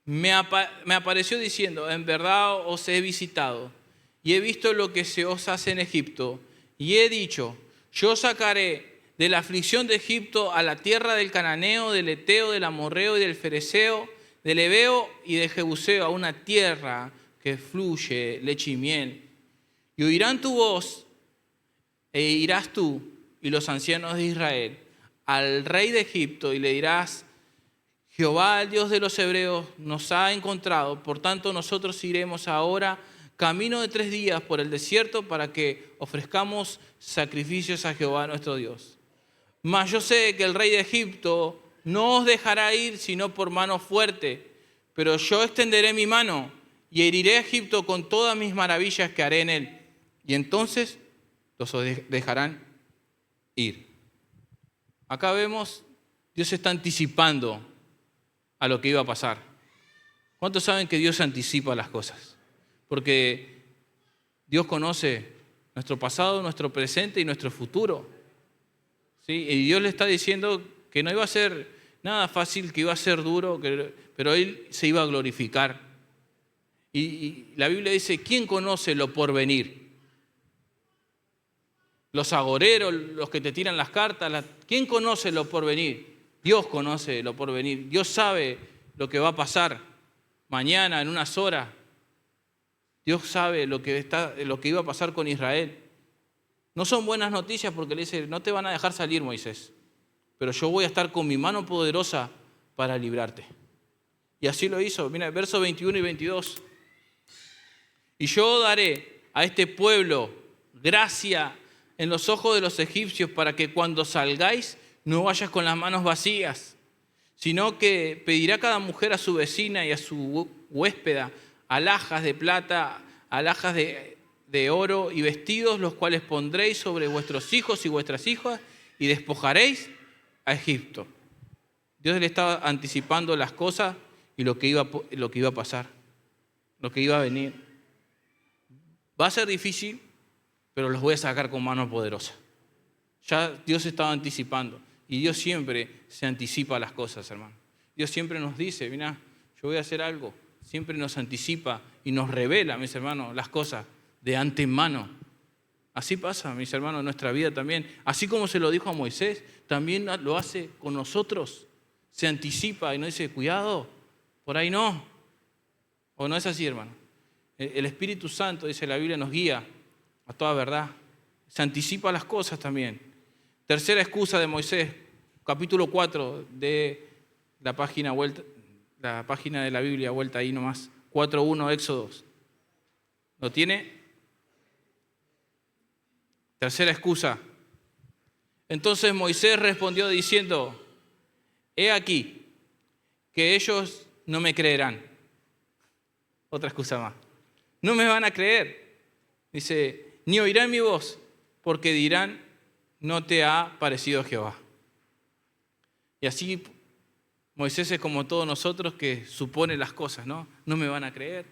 me apareció diciendo, en verdad os he visitado y he visto lo que se os hace en Egipto y he dicho, yo sacaré de la aflicción de Egipto a la tierra del cananeo, del eteo, del amorreo y del fereceo, del heveo y del jebuseo, a una tierra que fluye leche y miel. Y oirán tu voz, e irás tú y los ancianos de Israel al rey de Egipto y le dirás, Jehová, el Dios de los hebreos, nos ha encontrado, por tanto nosotros iremos ahora camino de 3 días por el desierto para que ofrezcamos sacrificios a Jehová nuestro Dios. Mas yo sé que el rey de Egipto no os dejará ir sino por mano fuerte, pero yo extenderé mi mano y heriré a Egipto con todas mis maravillas que haré en él. Y entonces los dejarán ir. Acá vemos, Dios está anticipando a lo que iba a pasar. ¿Cuántos saben que Dios anticipa las cosas? Porque Dios conoce nuestro pasado, nuestro presente y nuestro futuro. ¿Sí? Y Dios le está diciendo que no iba a ser nada fácil, que iba a ser duro, pero Él se iba a glorificar. Y la Biblia dice, ¿quién conoce lo porvenir? Los agoreros, los que te tiran las cartas, ¿quién conoce lo porvenir? Dios conoce lo porvenir. Dios sabe lo que va a pasar mañana, en unas horas. Dios sabe lo que iba a pasar con Israel. No son buenas noticias porque le dice, no te van a dejar salir, Moisés, pero yo voy a estar con mi mano poderosa para librarte. Y así lo hizo. Mira, versos 21 y 22. Y yo daré a este pueblo gracia en los ojos de los egipcios para que cuando salgáis no vayas con las manos vacías, sino que pedirá cada mujer a su vecina y a su huéspeda alhajas de plata, alhajas de oro y vestidos, los cuales pondréis sobre vuestros hijos y vuestras hijas y despojaréis a Egipto. Dios le estaba anticipando las cosas y lo que iba a pasar, lo que iba a venir. Va a ser difícil, pero los voy a sacar con mano poderosa. Ya Dios estaba anticipando. Y Dios siempre se anticipa a las cosas, hermano. Dios siempre nos dice, mira, yo voy a hacer algo. Siempre nos anticipa y nos revela, mis hermanos, las cosas de antemano. Así pasa, mis hermanos, en nuestra vida también. Así como se lo dijo a Moisés, también lo hace con nosotros. Se anticipa y nos dice, cuidado, por ahí no. ¿O no es así, hermano? El Espíritu Santo, dice la Biblia, nos guía a toda verdad. Se anticipa las cosas también. Tercera excusa de Moisés, capítulo 4 de la página de la Biblia, vuelta ahí nomás, 4.1 Éxodos. ¿Lo tiene? Tercera excusa. Entonces Moisés respondió diciendo, he aquí que ellos no me creerán. Otra excusa más. No me van a creer. Dice, ni oirán mi voz, porque dirán, no te ha parecido Jehová. Y así Moisés es como todos nosotros que supone las cosas, ¿no? No me van a creer,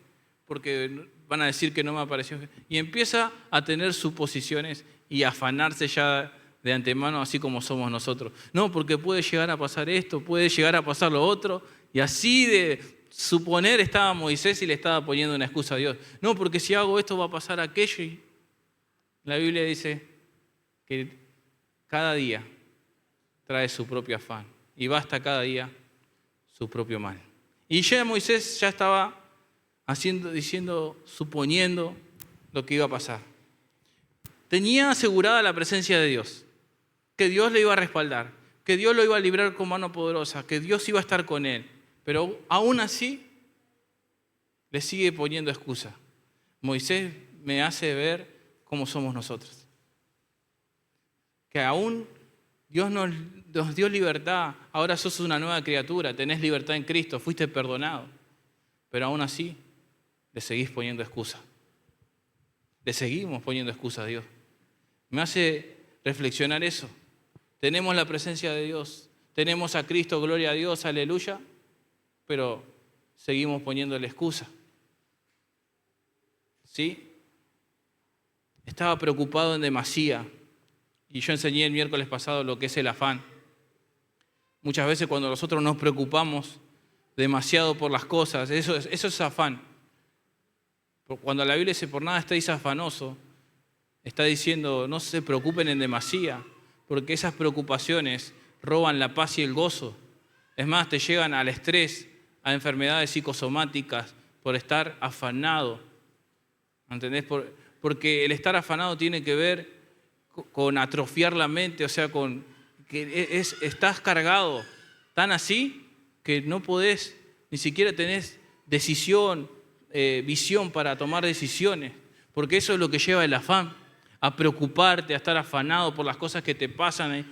porque van a decir que no me apareció Jehová. Y empieza a tener suposiciones y a afanarse ya de antemano, así como somos nosotros. No, porque puede llegar a pasar esto, puede llegar a pasar lo otro. Y así de suponer estaba Moisés y le estaba poniendo una excusa a Dios. No, porque si hago esto va a pasar aquello. Y la Biblia dice que cada día trae su propio afán y basta cada día su propio mal. Y ya Moisés ya estaba diciendo, suponiendo lo que iba a pasar. Tenía asegurada la presencia de Dios, que Dios le iba a respaldar, que Dios lo iba a librar con mano poderosa, que Dios iba a estar con él. Pero aún así le sigue poniendo excusa. Moisés me hace ver cómo somos nosotros. Que aún Dios nos dio libertad, ahora sos una nueva criatura, tenés libertad en Cristo, fuiste perdonado. Pero aún así le seguís poniendo excusa. Le seguimos poniendo excusa a Dios. Me hace reflexionar eso. Tenemos la presencia de Dios, tenemos a Cristo, gloria a Dios, aleluya, pero seguimos poniéndole excusa. ¿Sí? Estaba preocupado en demasía. Y yo enseñé el miércoles pasado lo que es el afán. Muchas veces cuando nosotros nos preocupamos demasiado por las cosas, eso es afán. Cuando la Biblia dice por nada estéis afanosos, está diciendo no se preocupen en demasía, porque esas preocupaciones roban la paz y el gozo. Es más, te llegan al estrés, a enfermedades psicosomáticas por estar afanado. ¿Entendés? Porque el estar afanado tiene que ver con atrofiar la mente, o sea, con que estás cargado tan así que no podés, ni siquiera tenés decisión, visión para tomar decisiones, porque eso es lo que lleva el afán, a preocuparte, a estar afanado por las cosas que te pasan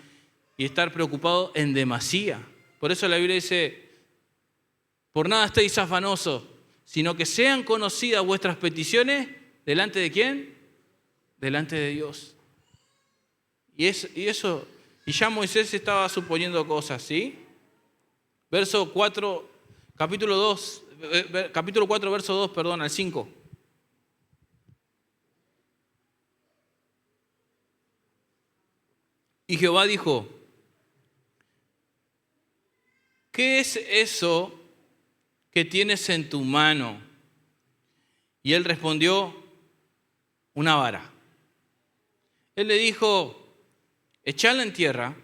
y estar preocupado en demasía. Por eso la Biblia dice, por nada estéis afanosos, sino que sean conocidas vuestras peticiones, ¿delante de quién? Delante de Dios. Y ya Moisés estaba suponiendo cosas, ¿sí? Capítulo 4, verso 2, perdón, al 5. Y Jehová dijo, ¿qué es eso que tienes en tu mano? Y él respondió, una vara. Él le dijo, echarla en tierra,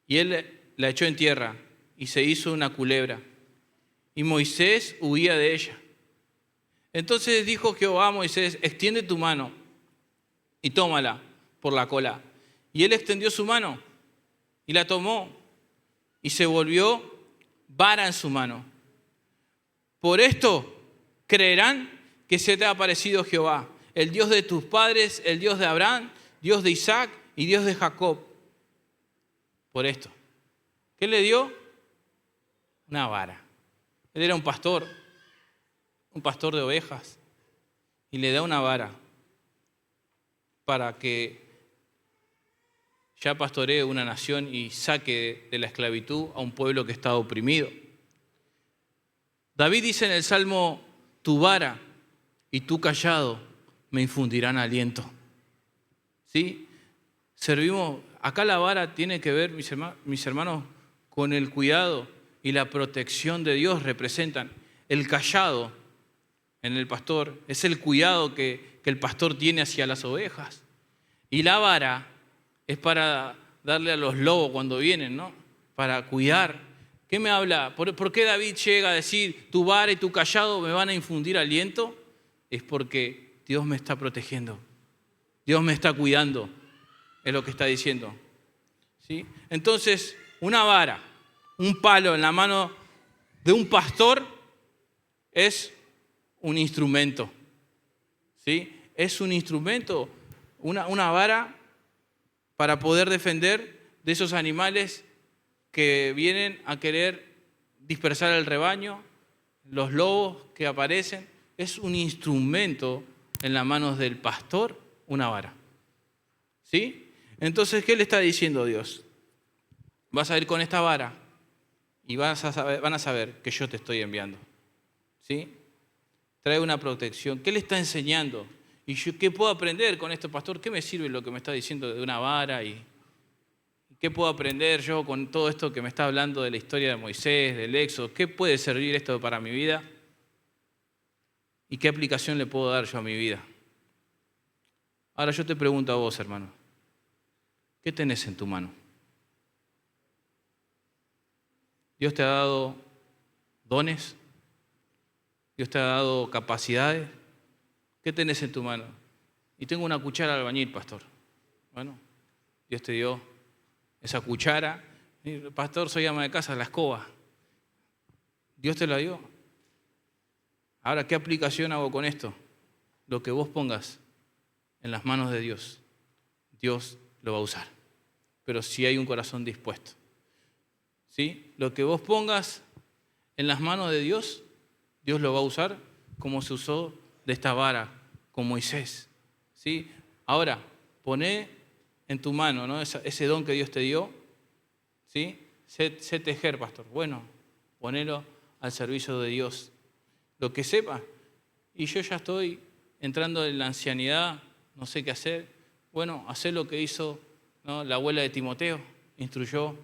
y él la echó en tierra, y se hizo una culebra, y Moisés huía de ella. Entonces dijo Jehová a Moisés, extiende tu mano, y tómala por la cola. Y él extendió su mano, y la tomó, y se volvió vara en su mano. Por esto creerán que se te ha aparecido Jehová, el Dios de tus padres, el Dios de Abraham, Dios de Isaac y Dios de Jacob. Por esto. ¿Qué le dio? Una vara. Él era un pastor de ovejas, y le da una vara para que ya pastoree una nación y saque de la esclavitud a un pueblo que estaba oprimido. David dice en el Salmo, tu vara y tu cayado me infundirán aliento. ¿Sí? Acá la vara tiene que ver, mis hermanos, con el cuidado y la protección de Dios. Representan el cayado en el pastor, es el cuidado que el pastor tiene hacia las ovejas. Y la vara es para darle a los lobos cuando vienen, ¿no? Para cuidar. ¿Qué me habla? ¿Por qué David llega a decir, tu vara y tu cayado me van a infundir aliento? Es porque Dios me está protegiendo. Dios me está cuidando, es lo que está diciendo. ¿Sí? Entonces, una vara, un palo en la mano de un pastor es un instrumento. ¿Sí? Es un instrumento, una vara para poder defender de esos animales que vienen a querer dispersar el rebaño, los lobos que aparecen. Es un instrumento en las manos del pastor, una vara. ¿Sí? Entonces, ¿qué le está diciendo Dios? Vas a ir con esta vara y van a saber que yo te estoy enviando. ¿Sí? Trae una protección. ¿Qué le está enseñando? ¿Y yo qué puedo aprender con esto, pastor? ¿Qué me sirve lo que me está diciendo de una vara? ¿Y qué puedo aprender yo con todo esto que me está hablando de la historia de Moisés, del Éxodo? ¿Qué puede servir esto para mi vida? ¿Y qué aplicación le puedo dar yo a mi vida? Ahora yo te pregunto a vos, hermano, ¿qué tenés en tu mano? Dios te ha dado dones, Dios te ha dado capacidades. ¿Qué tenés en tu mano? Y tengo una cuchara de albañil, pastor. Bueno, Dios te dio esa cuchara. Pastor, soy ama de casa, la escoba. Dios te la dio. Ahora, ¿qué aplicación hago con esto? Lo que vos pongas en las manos de Dios, Dios lo va a usar. Pero si hay un corazón dispuesto. ¿Sí? Lo que vos pongas en las manos de Dios, Dios lo va a usar como se usó de esta vara con Moisés. ¿Sí? Ahora, poné en tu mano, ¿no?, ese don que Dios te dio. ¿Sí? Sé tejer, pastor. Bueno, ponelo al servicio de Dios. Lo que sepa. Y yo ya estoy entrando en la ancianidad, no sé qué hacer. Bueno, hacer lo que hizo, ¿no?, la abuela de Timoteo. Instruyó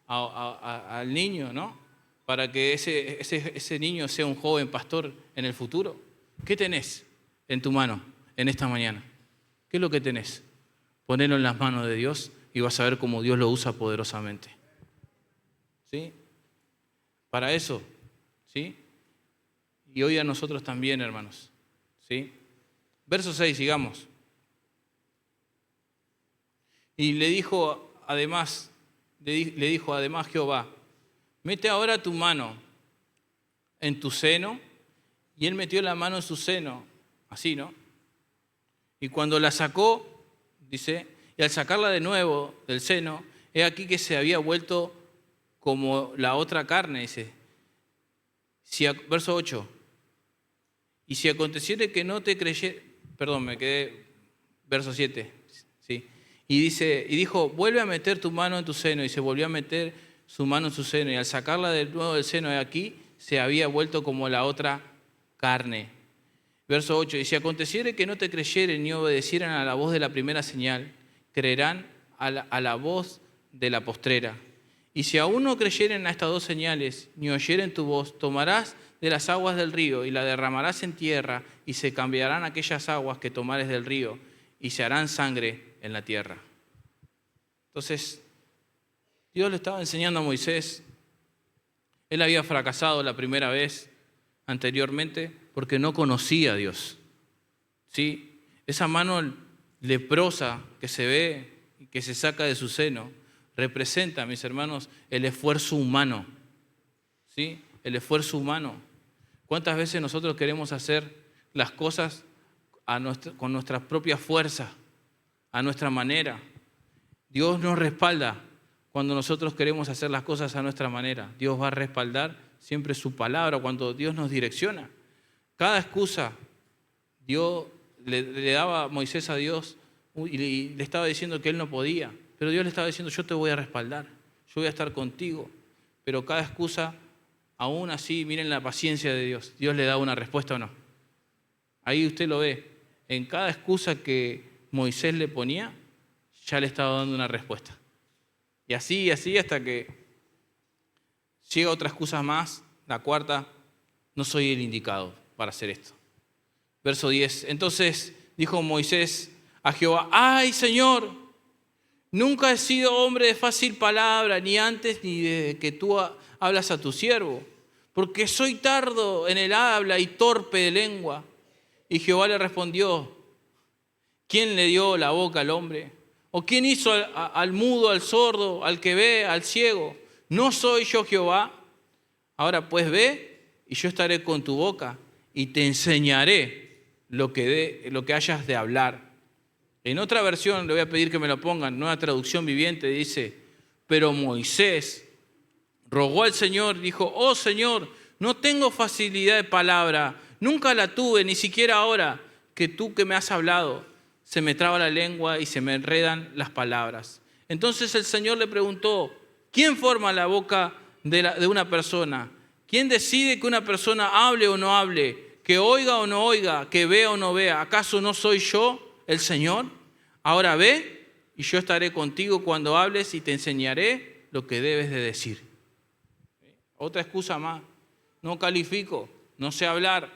al niño, ¿no?, para que ese niño sea un joven pastor en el futuro. ¿Qué tenés en tu mano en esta mañana? ¿Qué es lo que tenés? Ponelo en las manos de Dios y vas a ver cómo Dios lo usa poderosamente. ¿Sí? Para eso, ¿sí? Y hoy a nosotros también, hermanos. ¿Sí? Verso 6, sigamos. Y le dijo además Jehová, mete ahora tu mano en tu seno. Y él metió la mano en su seno, así, ¿no? Y cuando la sacó, dice, y al sacarla de nuevo del seno, he aquí que se había vuelto como la otra carne, dice. Verso 8. Y si aconteciere que no te creyere, perdón, me quedé, verso 7, ¿sí? Y dijo, vuelve a meter tu mano en tu seno, y se volvió a meter su mano en su seno, y al sacarla de nuevo del seno, he aquí, se había vuelto como la otra carne. Verso 8, y si aconteciere que no te creyeren ni obedecieran a la voz de la primera señal, creerán a la voz de la postrera. Y si aún no creyeren a estas dos señales, ni oyeren tu voz, tomarás de las aguas del río y la derramarás en tierra, y se cambiarán aquellas aguas que tomares del río, y se harán sangre en la tierra. Entonces, Dios le estaba enseñando a Moisés. Él había fracasado la primera vez anteriormente porque no conocía a Dios. ¿Sí? Esa mano leprosa que se ve y que se saca de su seno representa, mis hermanos, el esfuerzo humano. ¿Sí? El esfuerzo humano. ¿Cuántas veces nosotros queremos hacer las cosas con nuestras propias fuerzas, a nuestra manera? Dios nos respalda cuando nosotros queremos hacer las cosas a nuestra manera. Dios va a respaldar siempre su palabra cuando Dios nos direcciona. Cada excusa Dios le daba a Moisés a Dios y le estaba diciendo que él no podía, pero Dios le estaba diciendo, yo te voy a respaldar, yo voy a estar contigo. Pero cada excusa, aún así, miren la paciencia de Dios. ¿Dios le da una respuesta o no? Ahí usted lo ve. En cada excusa que Moisés le ponía, ya le estaba dando una respuesta. Y así hasta que llega otra excusa más, la cuarta, no soy el indicado para hacer esto. Verso 10, entonces dijo Moisés a Jehová, ¡ay, Señor! Nunca he sido hombre de fácil palabra, ni antes ni desde que tú hablas a tu siervo, porque soy tardo en el habla y torpe de lengua. Y Jehová le respondió, ¿quién le dio la boca al hombre? ¿O quién hizo al mudo, al sordo, al que ve, al ciego? ¿No soy yo Jehová? Ahora pues ve, y yo estaré con tu boca, y te enseñaré lo que hayas de hablar. En otra versión, le voy a pedir que me lo pongan, Nueva Traducción Viviente, dice, pero Moisés rogó al Señor, dijo, oh Señor, no tengo facilidad de palabra, nunca la tuve, ni siquiera ahora que tú que me has hablado, se me traba la lengua y se me enredan las palabras. Entonces el Señor le preguntó, ¿quién forma la boca de una persona? ¿Quién decide que una persona hable o no hable? ¿Que oiga o no oiga? ¿Que vea o no vea? ¿Acaso no soy yo el Señor? Ahora ve y yo estaré contigo cuando hables y te enseñaré lo que debes de decir. Otra excusa más. No califico, no sé hablar,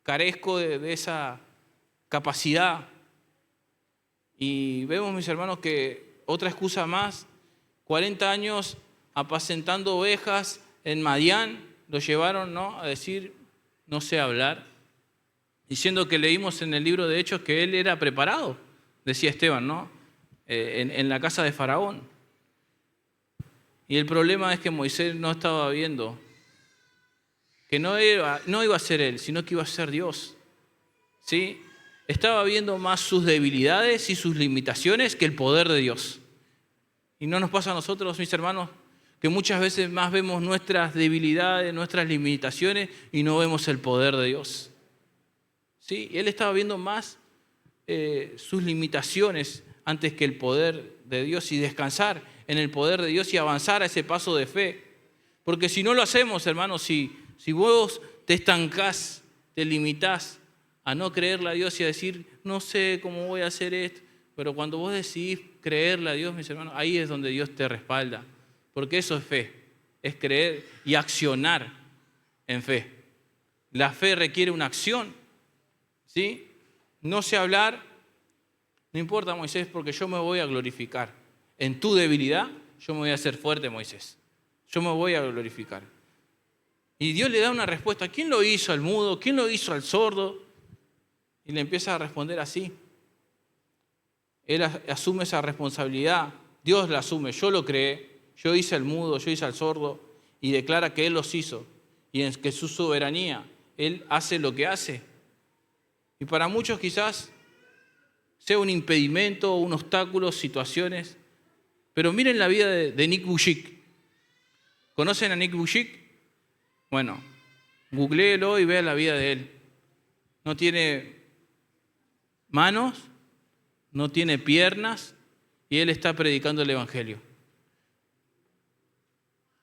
carezco de esa capacidad. Y vemos, mis hermanos, que otra excusa más, 40 años apacentando ovejas en Madián lo llevaron, ¿no?, a decir, no sé hablar, diciendo que leímos en el libro de Hechos que él era preparado, decía Esteban, ¿no?, en la casa de Faraón. Y el problema es que Moisés no estaba viendo que no iba a ser él, sino que iba a ser Dios, ¿sí? Estaba viendo más sus debilidades y sus limitaciones que el poder de Dios. ¿Y no nos pasa a nosotros, mis hermanos, que muchas veces más vemos nuestras debilidades, nuestras limitaciones y no vemos el poder de Dios? ¿Sí? Y él estaba viendo más sus limitaciones antes que el poder de Dios, y descansar en el poder de Dios y avanzar a ese paso de fe. Porque si no lo hacemos, hermanos, si vos te estancás, te limitás a no creerle a Dios y a decir, no sé cómo voy a hacer esto, pero cuando vos decidís creerle a Dios, mis hermanos, ahí es donde Dios te respalda. Porque eso es fe, es creer y accionar en fe. La fe requiere una acción, ¿sí? No sé hablar, no importa, Moisés, porque yo me voy a glorificar. En tu debilidad, yo me voy a hacer fuerte, Moisés. Yo me voy a glorificar. Y Dios le da una respuesta. ¿Quién lo hizo al mudo? ¿Quién lo hizo al sordo? Y le empieza a responder así. Él asume esa responsabilidad. Dios la asume. Yo lo creé. Yo hice al mudo, yo hice al sordo. Y declara que Él los hizo. Y en que su soberanía, Él hace lo que hace. Y para muchos quizás sea un impedimento, un obstáculo, situaciones. Pero miren la vida de Nick Vujicic. ¿Conocen a Nick Vujicic? Bueno, googléelo y vean la vida de él. No tiene manos, no tiene piernas, y él está predicando el Evangelio.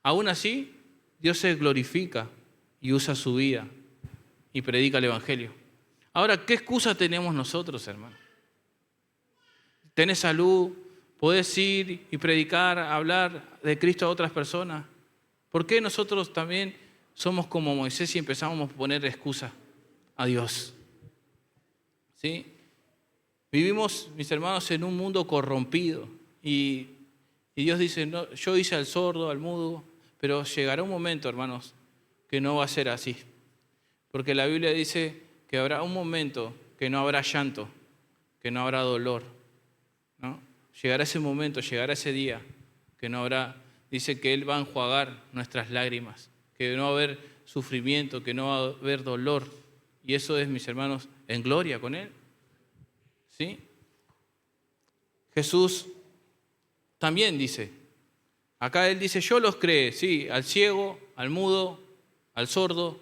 Aún así, Dios se glorifica y usa su vida y predica el Evangelio. Ahora, ¿qué excusa tenemos nosotros, hermano? ¿Tenés salud? ¿Podés ir y predicar, hablar de Cristo a otras personas? ¿Por qué nosotros también somos como Moisés y empezamos a poner excusa a Dios? ¿Sí? Vivimos, mis hermanos, en un mundo corrompido y Dios dice, no, yo hice al sordo, al mudo, pero llegará un momento, hermanos, que no va a ser así. Porque la Biblia dice que habrá un momento que no habrá llanto, que no habrá dolor, ¿no? Llegará ese momento, llegará ese día que no habrá, dice que Él va a enjuagar nuestras lágrimas, que no va a haber sufrimiento, que no va a haber dolor. Y eso es, mis hermanos, en gloria con Él. ¿Sí? Jesús también dice, acá Él dice, yo los creé, sí, al ciego, al mudo, al sordo,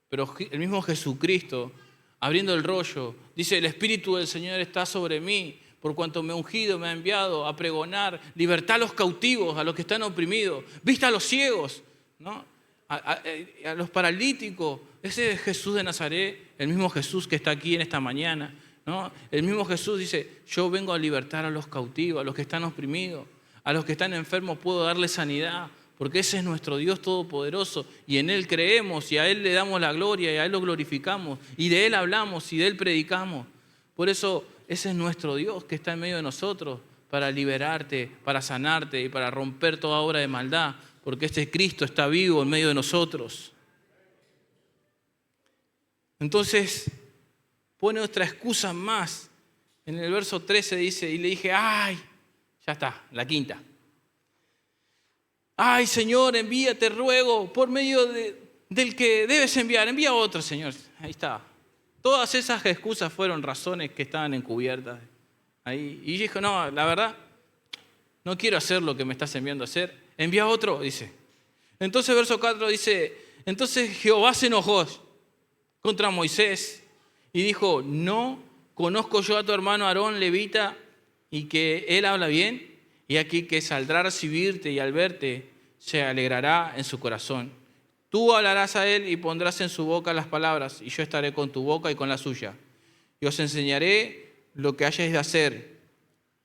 pero el mismo Jesucristo, abriendo el rollo, dice, el Espíritu del Señor está sobre mí, por cuanto me ha ungido, me ha enviado a pregonar libertad a los cautivos, a los que están oprimidos, vista a los ciegos, ¿no? A los paralíticos. Ese es Jesús de Nazaret, el mismo Jesús que está aquí en esta mañana, ¿no? El mismo Jesús dice, yo vengo a libertar a los cautivos, a los que están oprimidos, a los que están enfermos puedo darles sanidad, porque ese es nuestro Dios todopoderoso y en Él creemos y a Él le damos la gloria y a Él lo glorificamos y de Él hablamos y de Él predicamos. Por eso ese es nuestro Dios que está en medio de nosotros para liberarte, para sanarte y para romper toda obra de maldad, porque este Cristo está vivo en medio de nosotros. Entonces, pone otra excusa más. En el verso 13 dice, y le dije, ay, ya está, la quinta. Ay, Señor, envíate, ruego, por medio del que debes enviar. Envía a otro, Señor. Ahí está. Todas esas excusas fueron razones que estaban encubiertas ahí. Y dijo, no, la verdad, no quiero hacer lo que me estás enviando a hacer. Envía a otro, dice. Entonces, verso 4 dice, entonces Jehová se enojó contra Moisés y dijo, no conozco yo a tu hermano Aarón, levita, y que él habla bien, y aquí que saldrá a recibirte y al verte se alegrará en su corazón. Tú hablarás a él y pondrás en su boca las palabras, y yo estaré con tu boca y con la suya. Y os enseñaré lo que hayáis de hacer.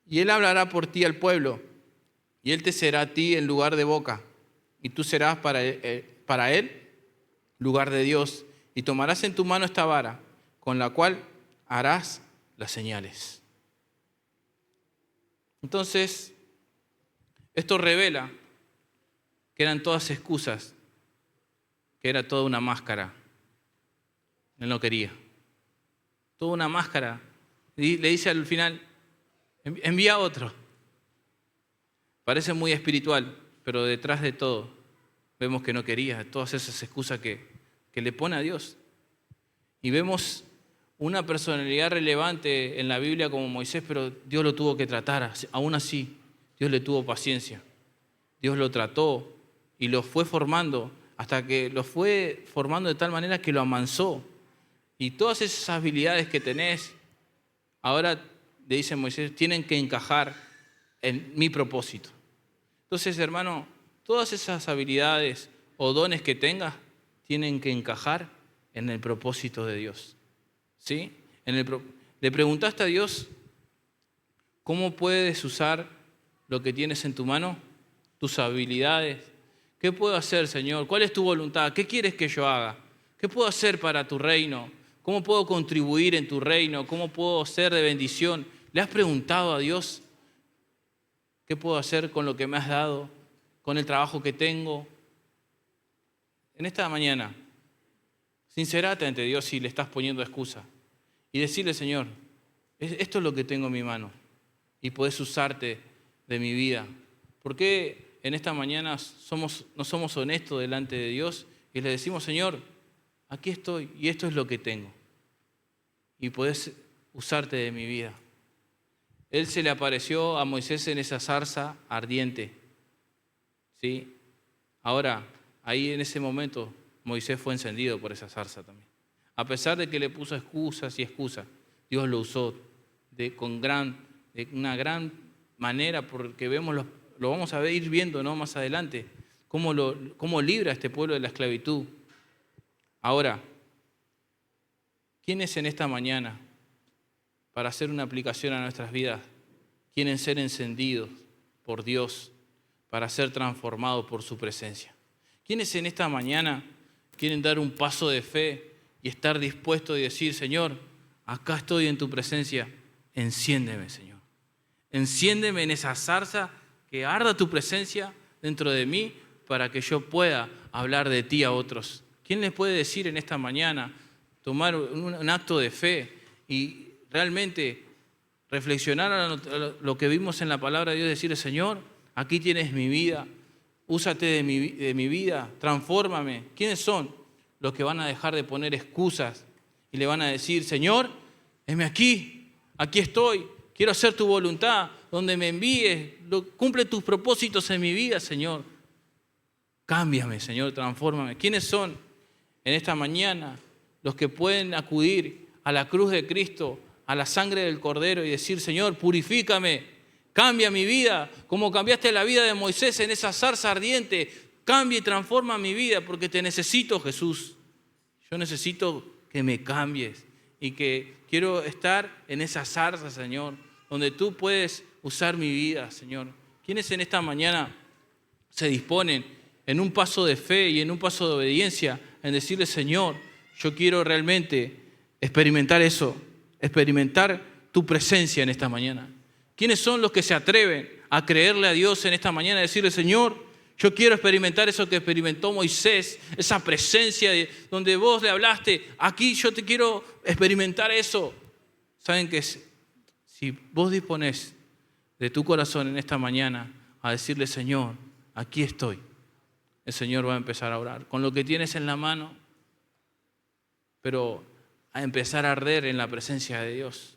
Y él hablará por ti al pueblo, y él te será a ti en lugar de boca, y tú serás para él lugar de Dios. Y tomarás en tu mano esta vara, con la cual harás las señales. Entonces, esto revela que eran todas excusas que era toda una máscara. Él no quería. Toda una máscara. Y le dice al final, envía a otro. Parece muy espiritual, pero detrás de todo vemos que no quería. Todas esas excusas que le pone a Dios. Y vemos una personalidad relevante en la Biblia como Moisés, pero Dios lo tuvo que tratar. Aún así, Dios le tuvo paciencia. Dios lo trató y lo fue formando hasta que lo fue formando de tal manera que lo amansó. Y todas esas habilidades que tenés, ahora le dice Moisés, tienen que encajar en mi propósito. Entonces, hermano, todas esas habilidades o dones que tengas tienen que encajar en el propósito de Dios. ¿Sí? Le preguntaste a Dios, ¿cómo puedes usar lo que tienes en tu mano? Tus habilidades. ¿Qué puedo hacer, Señor? ¿Cuál es tu voluntad? ¿Qué quieres que yo haga? ¿Qué puedo hacer para tu reino? ¿Cómo puedo contribuir en tu reino? ¿Cómo puedo ser de bendición? ¿Le has preguntado a Dios qué puedo hacer con lo que me has dado? ¿Con el trabajo que tengo? En esta mañana, sincerate ante Dios si le estás poniendo excusa. Y decirle, Señor, esto es lo que tengo en mi mano. Y podés usarte de mi vida. ¿Por qué en esta mañana no somos honestos delante de Dios y le decimos, Señor, aquí estoy y esto es lo que tengo? Y podés usarte de mi vida. Él se le apareció a Moisés en esa zarza ardiente. ¿Sí? Ahora, ahí en ese momento, Moisés fue encendido por esa zarza también. A pesar de que le puso excusas y excusas, Dios lo usó de una gran manera, porque lo vamos a ir viendo, ¿no?, más adelante, cómo libra a este pueblo de la esclavitud. Ahora, ¿quiénes en esta mañana, para hacer una aplicación a nuestras vidas, quieren ser encendidos por Dios para ser transformados por su presencia? ¿Quiénes en esta mañana quieren dar un paso de fe y estar dispuestos a decir, Señor, acá estoy en tu presencia, enciéndeme, Señor? Enciéndeme en esa zarza, que arda tu presencia dentro de mí para que yo pueda hablar de ti a otros. ¿Quién les puede decir en esta mañana, tomar un acto de fe y realmente reflexionar a lo que vimos en la palabra de Dios, decirle, Señor, aquí tienes mi vida, úsate de mi vida, transfórmame? ¿Quiénes son los que van a dejar de poner excusas y le van a decir, Señor, heme aquí estoy, quiero hacer tu voluntad, donde me envíes, cumple tus propósitos en mi vida, Señor? Cámbiame, Señor, transfórmame. ¿Quiénes son en esta mañana los que pueden acudir a la cruz de Cristo, a la sangre del Cordero y decir, Señor, purifícame, cambia mi vida, como cambiaste la vida de Moisés en esa zarza ardiente? Cambia y transforma mi vida, porque te necesito, Jesús. Yo necesito que me cambies y que quiero estar en esa zarza, Señor, donde tú puedes usar mi vida, Señor. ¿Quiénes en esta mañana se disponen en un paso de fe y en un paso de obediencia en decirle, Señor, yo quiero realmente experimentar eso, experimentar tu presencia en esta mañana? ¿Quiénes son los que se atreven a creerle a Dios en esta mañana y decirle, Señor, yo quiero experimentar eso que experimentó Moisés, esa presencia donde vos le hablaste, aquí yo te quiero experimentar eso? Saben que si vos disponés de tu corazón en esta mañana a decirle, Señor, aquí estoy, el Señor va a empezar a orar con lo que tienes en la mano, pero a empezar a arder en la presencia de Dios.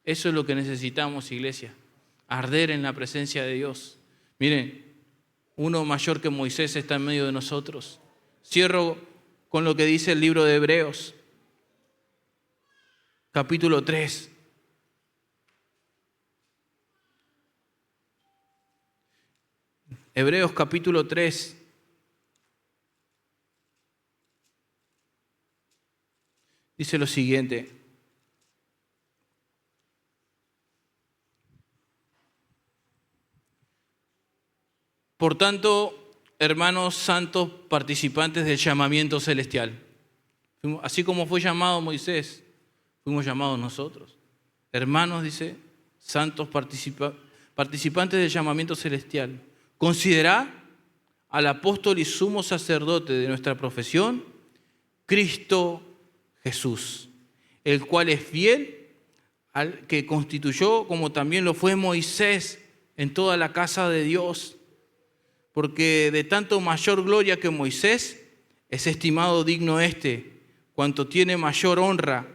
Eso es lo que necesitamos, iglesia, arder en la presencia de Dios. Miren, uno mayor que Moisés está en medio de nosotros. Cierro con lo que dice el libro de Hebreos, capítulo 3. Hebreos capítulo 3. Dice lo siguiente: por tanto, hermanos santos, participantes del llamamiento celestial, así como fue llamado Moisés, fuimos llamados nosotros. Hermanos, dice, santos participantes del llamamiento celestial, considerad al apóstol y sumo sacerdote de nuestra profesión, Cristo Jesús, el cual es fiel, al que constituyó, como también lo fue Moisés, en toda la casa de Dios. Porque de tanto mayor gloria que Moisés, es estimado digno cuanto tiene mayor honra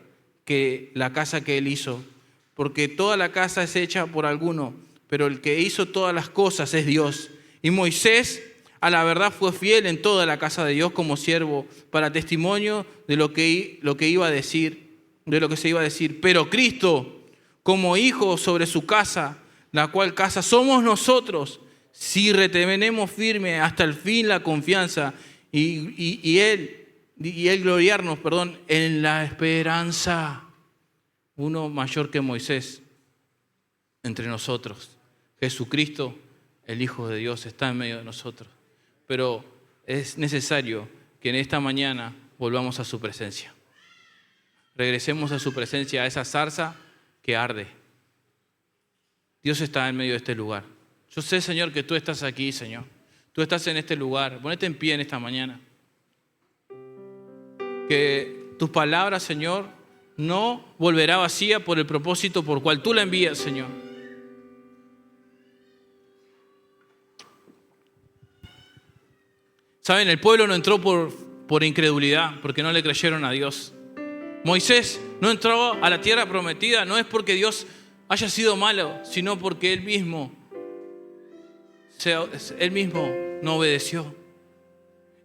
que la casa que él hizo. Porque toda la casa es hecha por alguno, pero el que hizo todas las cosas es Dios. Y Moisés, a la verdad, fue fiel en toda la casa de Dios como siervo, para testimonio de lo que iba a decir, de lo que se iba a decir. Pero Cristo, como hijo sobre su casa, la cual casa somos nosotros, si retenemos firme hasta el fin la confianza y él gloriarnos, en la esperanza. Uno mayor que Moisés entre nosotros. Jesucristo, el Hijo de Dios, está en medio de nosotros. Pero es necesario que en esta mañana volvamos a su presencia. Regresemos a su presencia, a esa zarza que arde. Dios está en medio de este lugar. Yo sé, Señor, que tú estás aquí, Señor. Tú estás en este lugar. Ponete en pie en esta mañana. Que tus palabras, Señor, no volverá vacía por el propósito por cual tú la envías, Señor. Saben, el pueblo no entró por incredulidad, porque no le creyeron a Dios. Moisés no entró a la tierra prometida, no es porque Dios haya sido malo, sino porque él mismo no obedeció.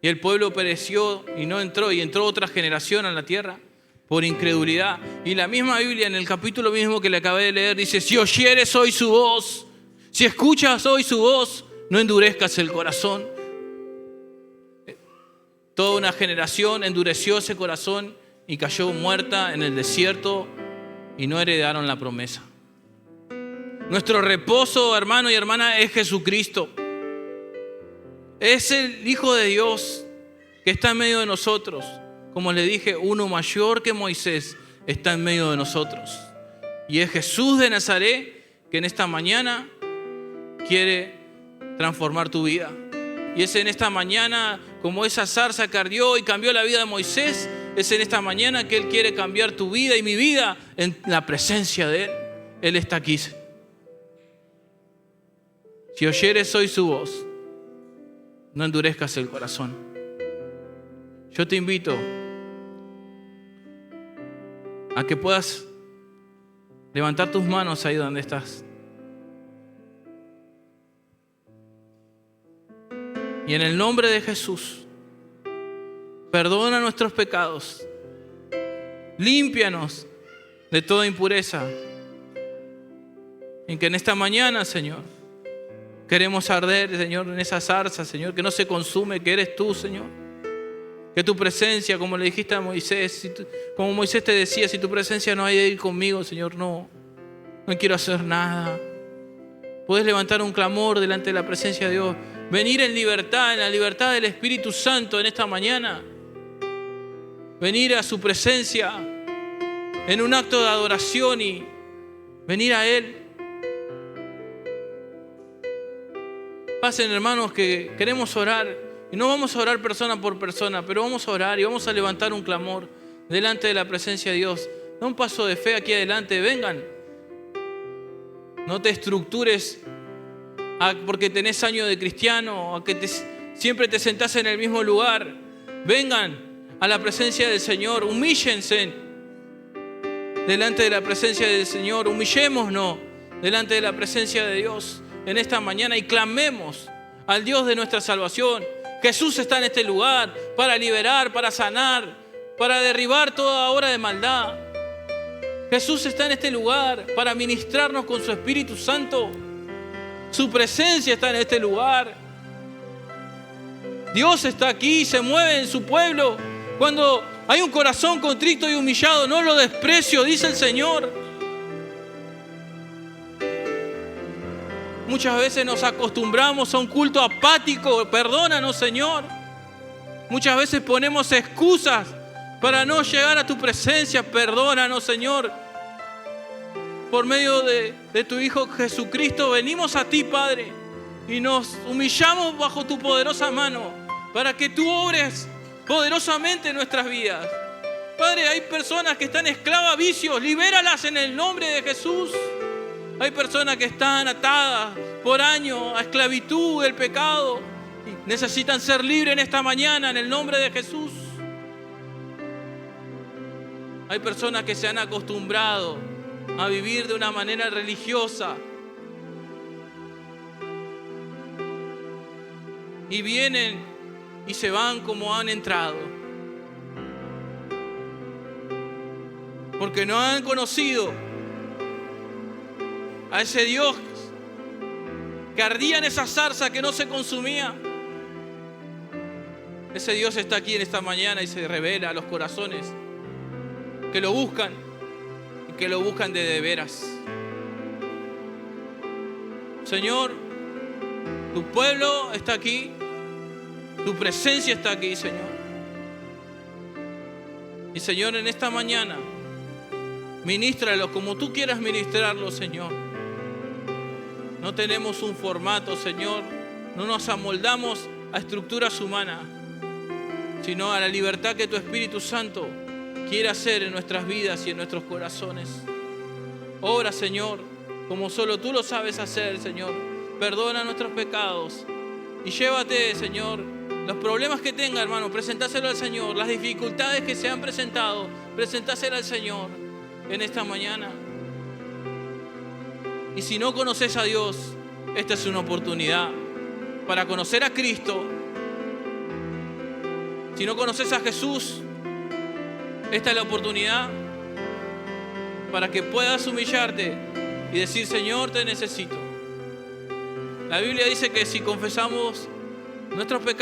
Y el pueblo pereció y no entró, y entró otra generación a la tierra por incredulidad. Y la misma Biblia, en el capítulo mismo que le acabé de leer, dice: si oyeres hoy su voz, si escuchas hoy su voz, no endurezcas el corazón. Toda una generación endureció ese corazón y cayó muerta en el desierto y no heredaron la promesa. Nuestro reposo, hermano y hermana, es Jesucristo. Es el Hijo de Dios que está en medio de nosotros. Como le dije, uno mayor que Moisés está en medio de nosotros. Y es Jesús de Nazaret que en esta mañana quiere transformar tu vida. Y es en esta mañana, como esa zarza que ardió y cambió la vida de Moisés, es en esta mañana que Él quiere cambiar tu vida y mi vida en la presencia de Él. Él está aquí. Si oyeres hoy su voz, no endurezcas el corazón. Yo te invito a que puedas levantar tus manos ahí donde estás. Y en el nombre de Jesús, perdona nuestros pecados. Límpianos de toda impureza. Y que en esta mañana, Señor, queremos arder, Señor, en esa zarza, Señor, que no se consume, que eres tú, Señor. Que tu presencia, como le dijiste a Moisés, como Moisés te decía, si tu presencia no hay de ir conmigo, Señor, no quiero hacer nada. Puedes levantar un clamor delante de la presencia de Dios. Venir en libertad, en la libertad del Espíritu Santo en esta mañana. Venir a su presencia en un acto de adoración y venir a Él. Pasen, hermanos, que queremos orar. Y no vamos a orar persona por persona, pero vamos a orar y vamos a levantar un clamor delante de la presencia de Dios. Da un paso de fe aquí adelante, vengan. No te estructures porque tenés años de cristiano, a que siempre te sentás en el mismo lugar. Vengan a la presencia del Señor, humíllense delante de la presencia del Señor, humillémonos delante de la presencia de Dios en esta mañana y clamemos al Dios de nuestra salvación. Jesús está en este lugar para liberar, para sanar, para derribar toda obra de maldad. Jesús está en este lugar para ministrarnos con su Espíritu Santo. Su presencia está en este lugar. Dios está aquí, se mueve en su pueblo. Cuando hay un corazón contrito y humillado, no lo desprecio, dice el Señor. Muchas veces nos acostumbramos a un culto apático. Perdónanos, Señor. Muchas veces ponemos excusas para no llegar a tu presencia. Perdónanos, Señor. Por medio de tu Hijo Jesucristo venimos a ti, Padre, y nos humillamos bajo tu poderosa mano para que tú obres poderosamente en nuestras vidas. Padre, hay personas que están esclavas a vicios, libéralas en el nombre de Jesús. Hay personas que están atadas por años a esclavitud del pecado y necesitan ser libres en esta mañana en el nombre de Jesús. Hay personas que se han acostumbrado a vivir de una manera religiosa y vienen y se van como han entrado, porque no han conocido a ese Dios que ardía en esa zarza que no se consumía. Ese Dios está aquí en esta mañana y se revela a los corazones que lo buscan y que lo buscan de veras. Señor, tu pueblo está aquí, tu presencia está aquí, Señor. Y Señor, en esta mañana, ministralo como tú quieras ministrarlo, Señor. No tenemos un formato, Señor. No nos amoldamos a estructuras humanas, sino a la libertad que tu Espíritu Santo quiere hacer en nuestras vidas y en nuestros corazones. Obra, Señor, como solo tú lo sabes hacer, Señor. Perdona nuestros pecados y llévate, Señor, los problemas que tenga, hermano, presentáselo al Señor. Las dificultades que se han presentado, presentáselo al Señor en esta mañana. Y si no conoces a Dios, esta es una oportunidad para conocer a Cristo. Si no conoces a Jesús, esta es la oportunidad para que puedas humillarte y decir: Señor, te necesito. La Biblia dice que si confesamos nuestros pecados,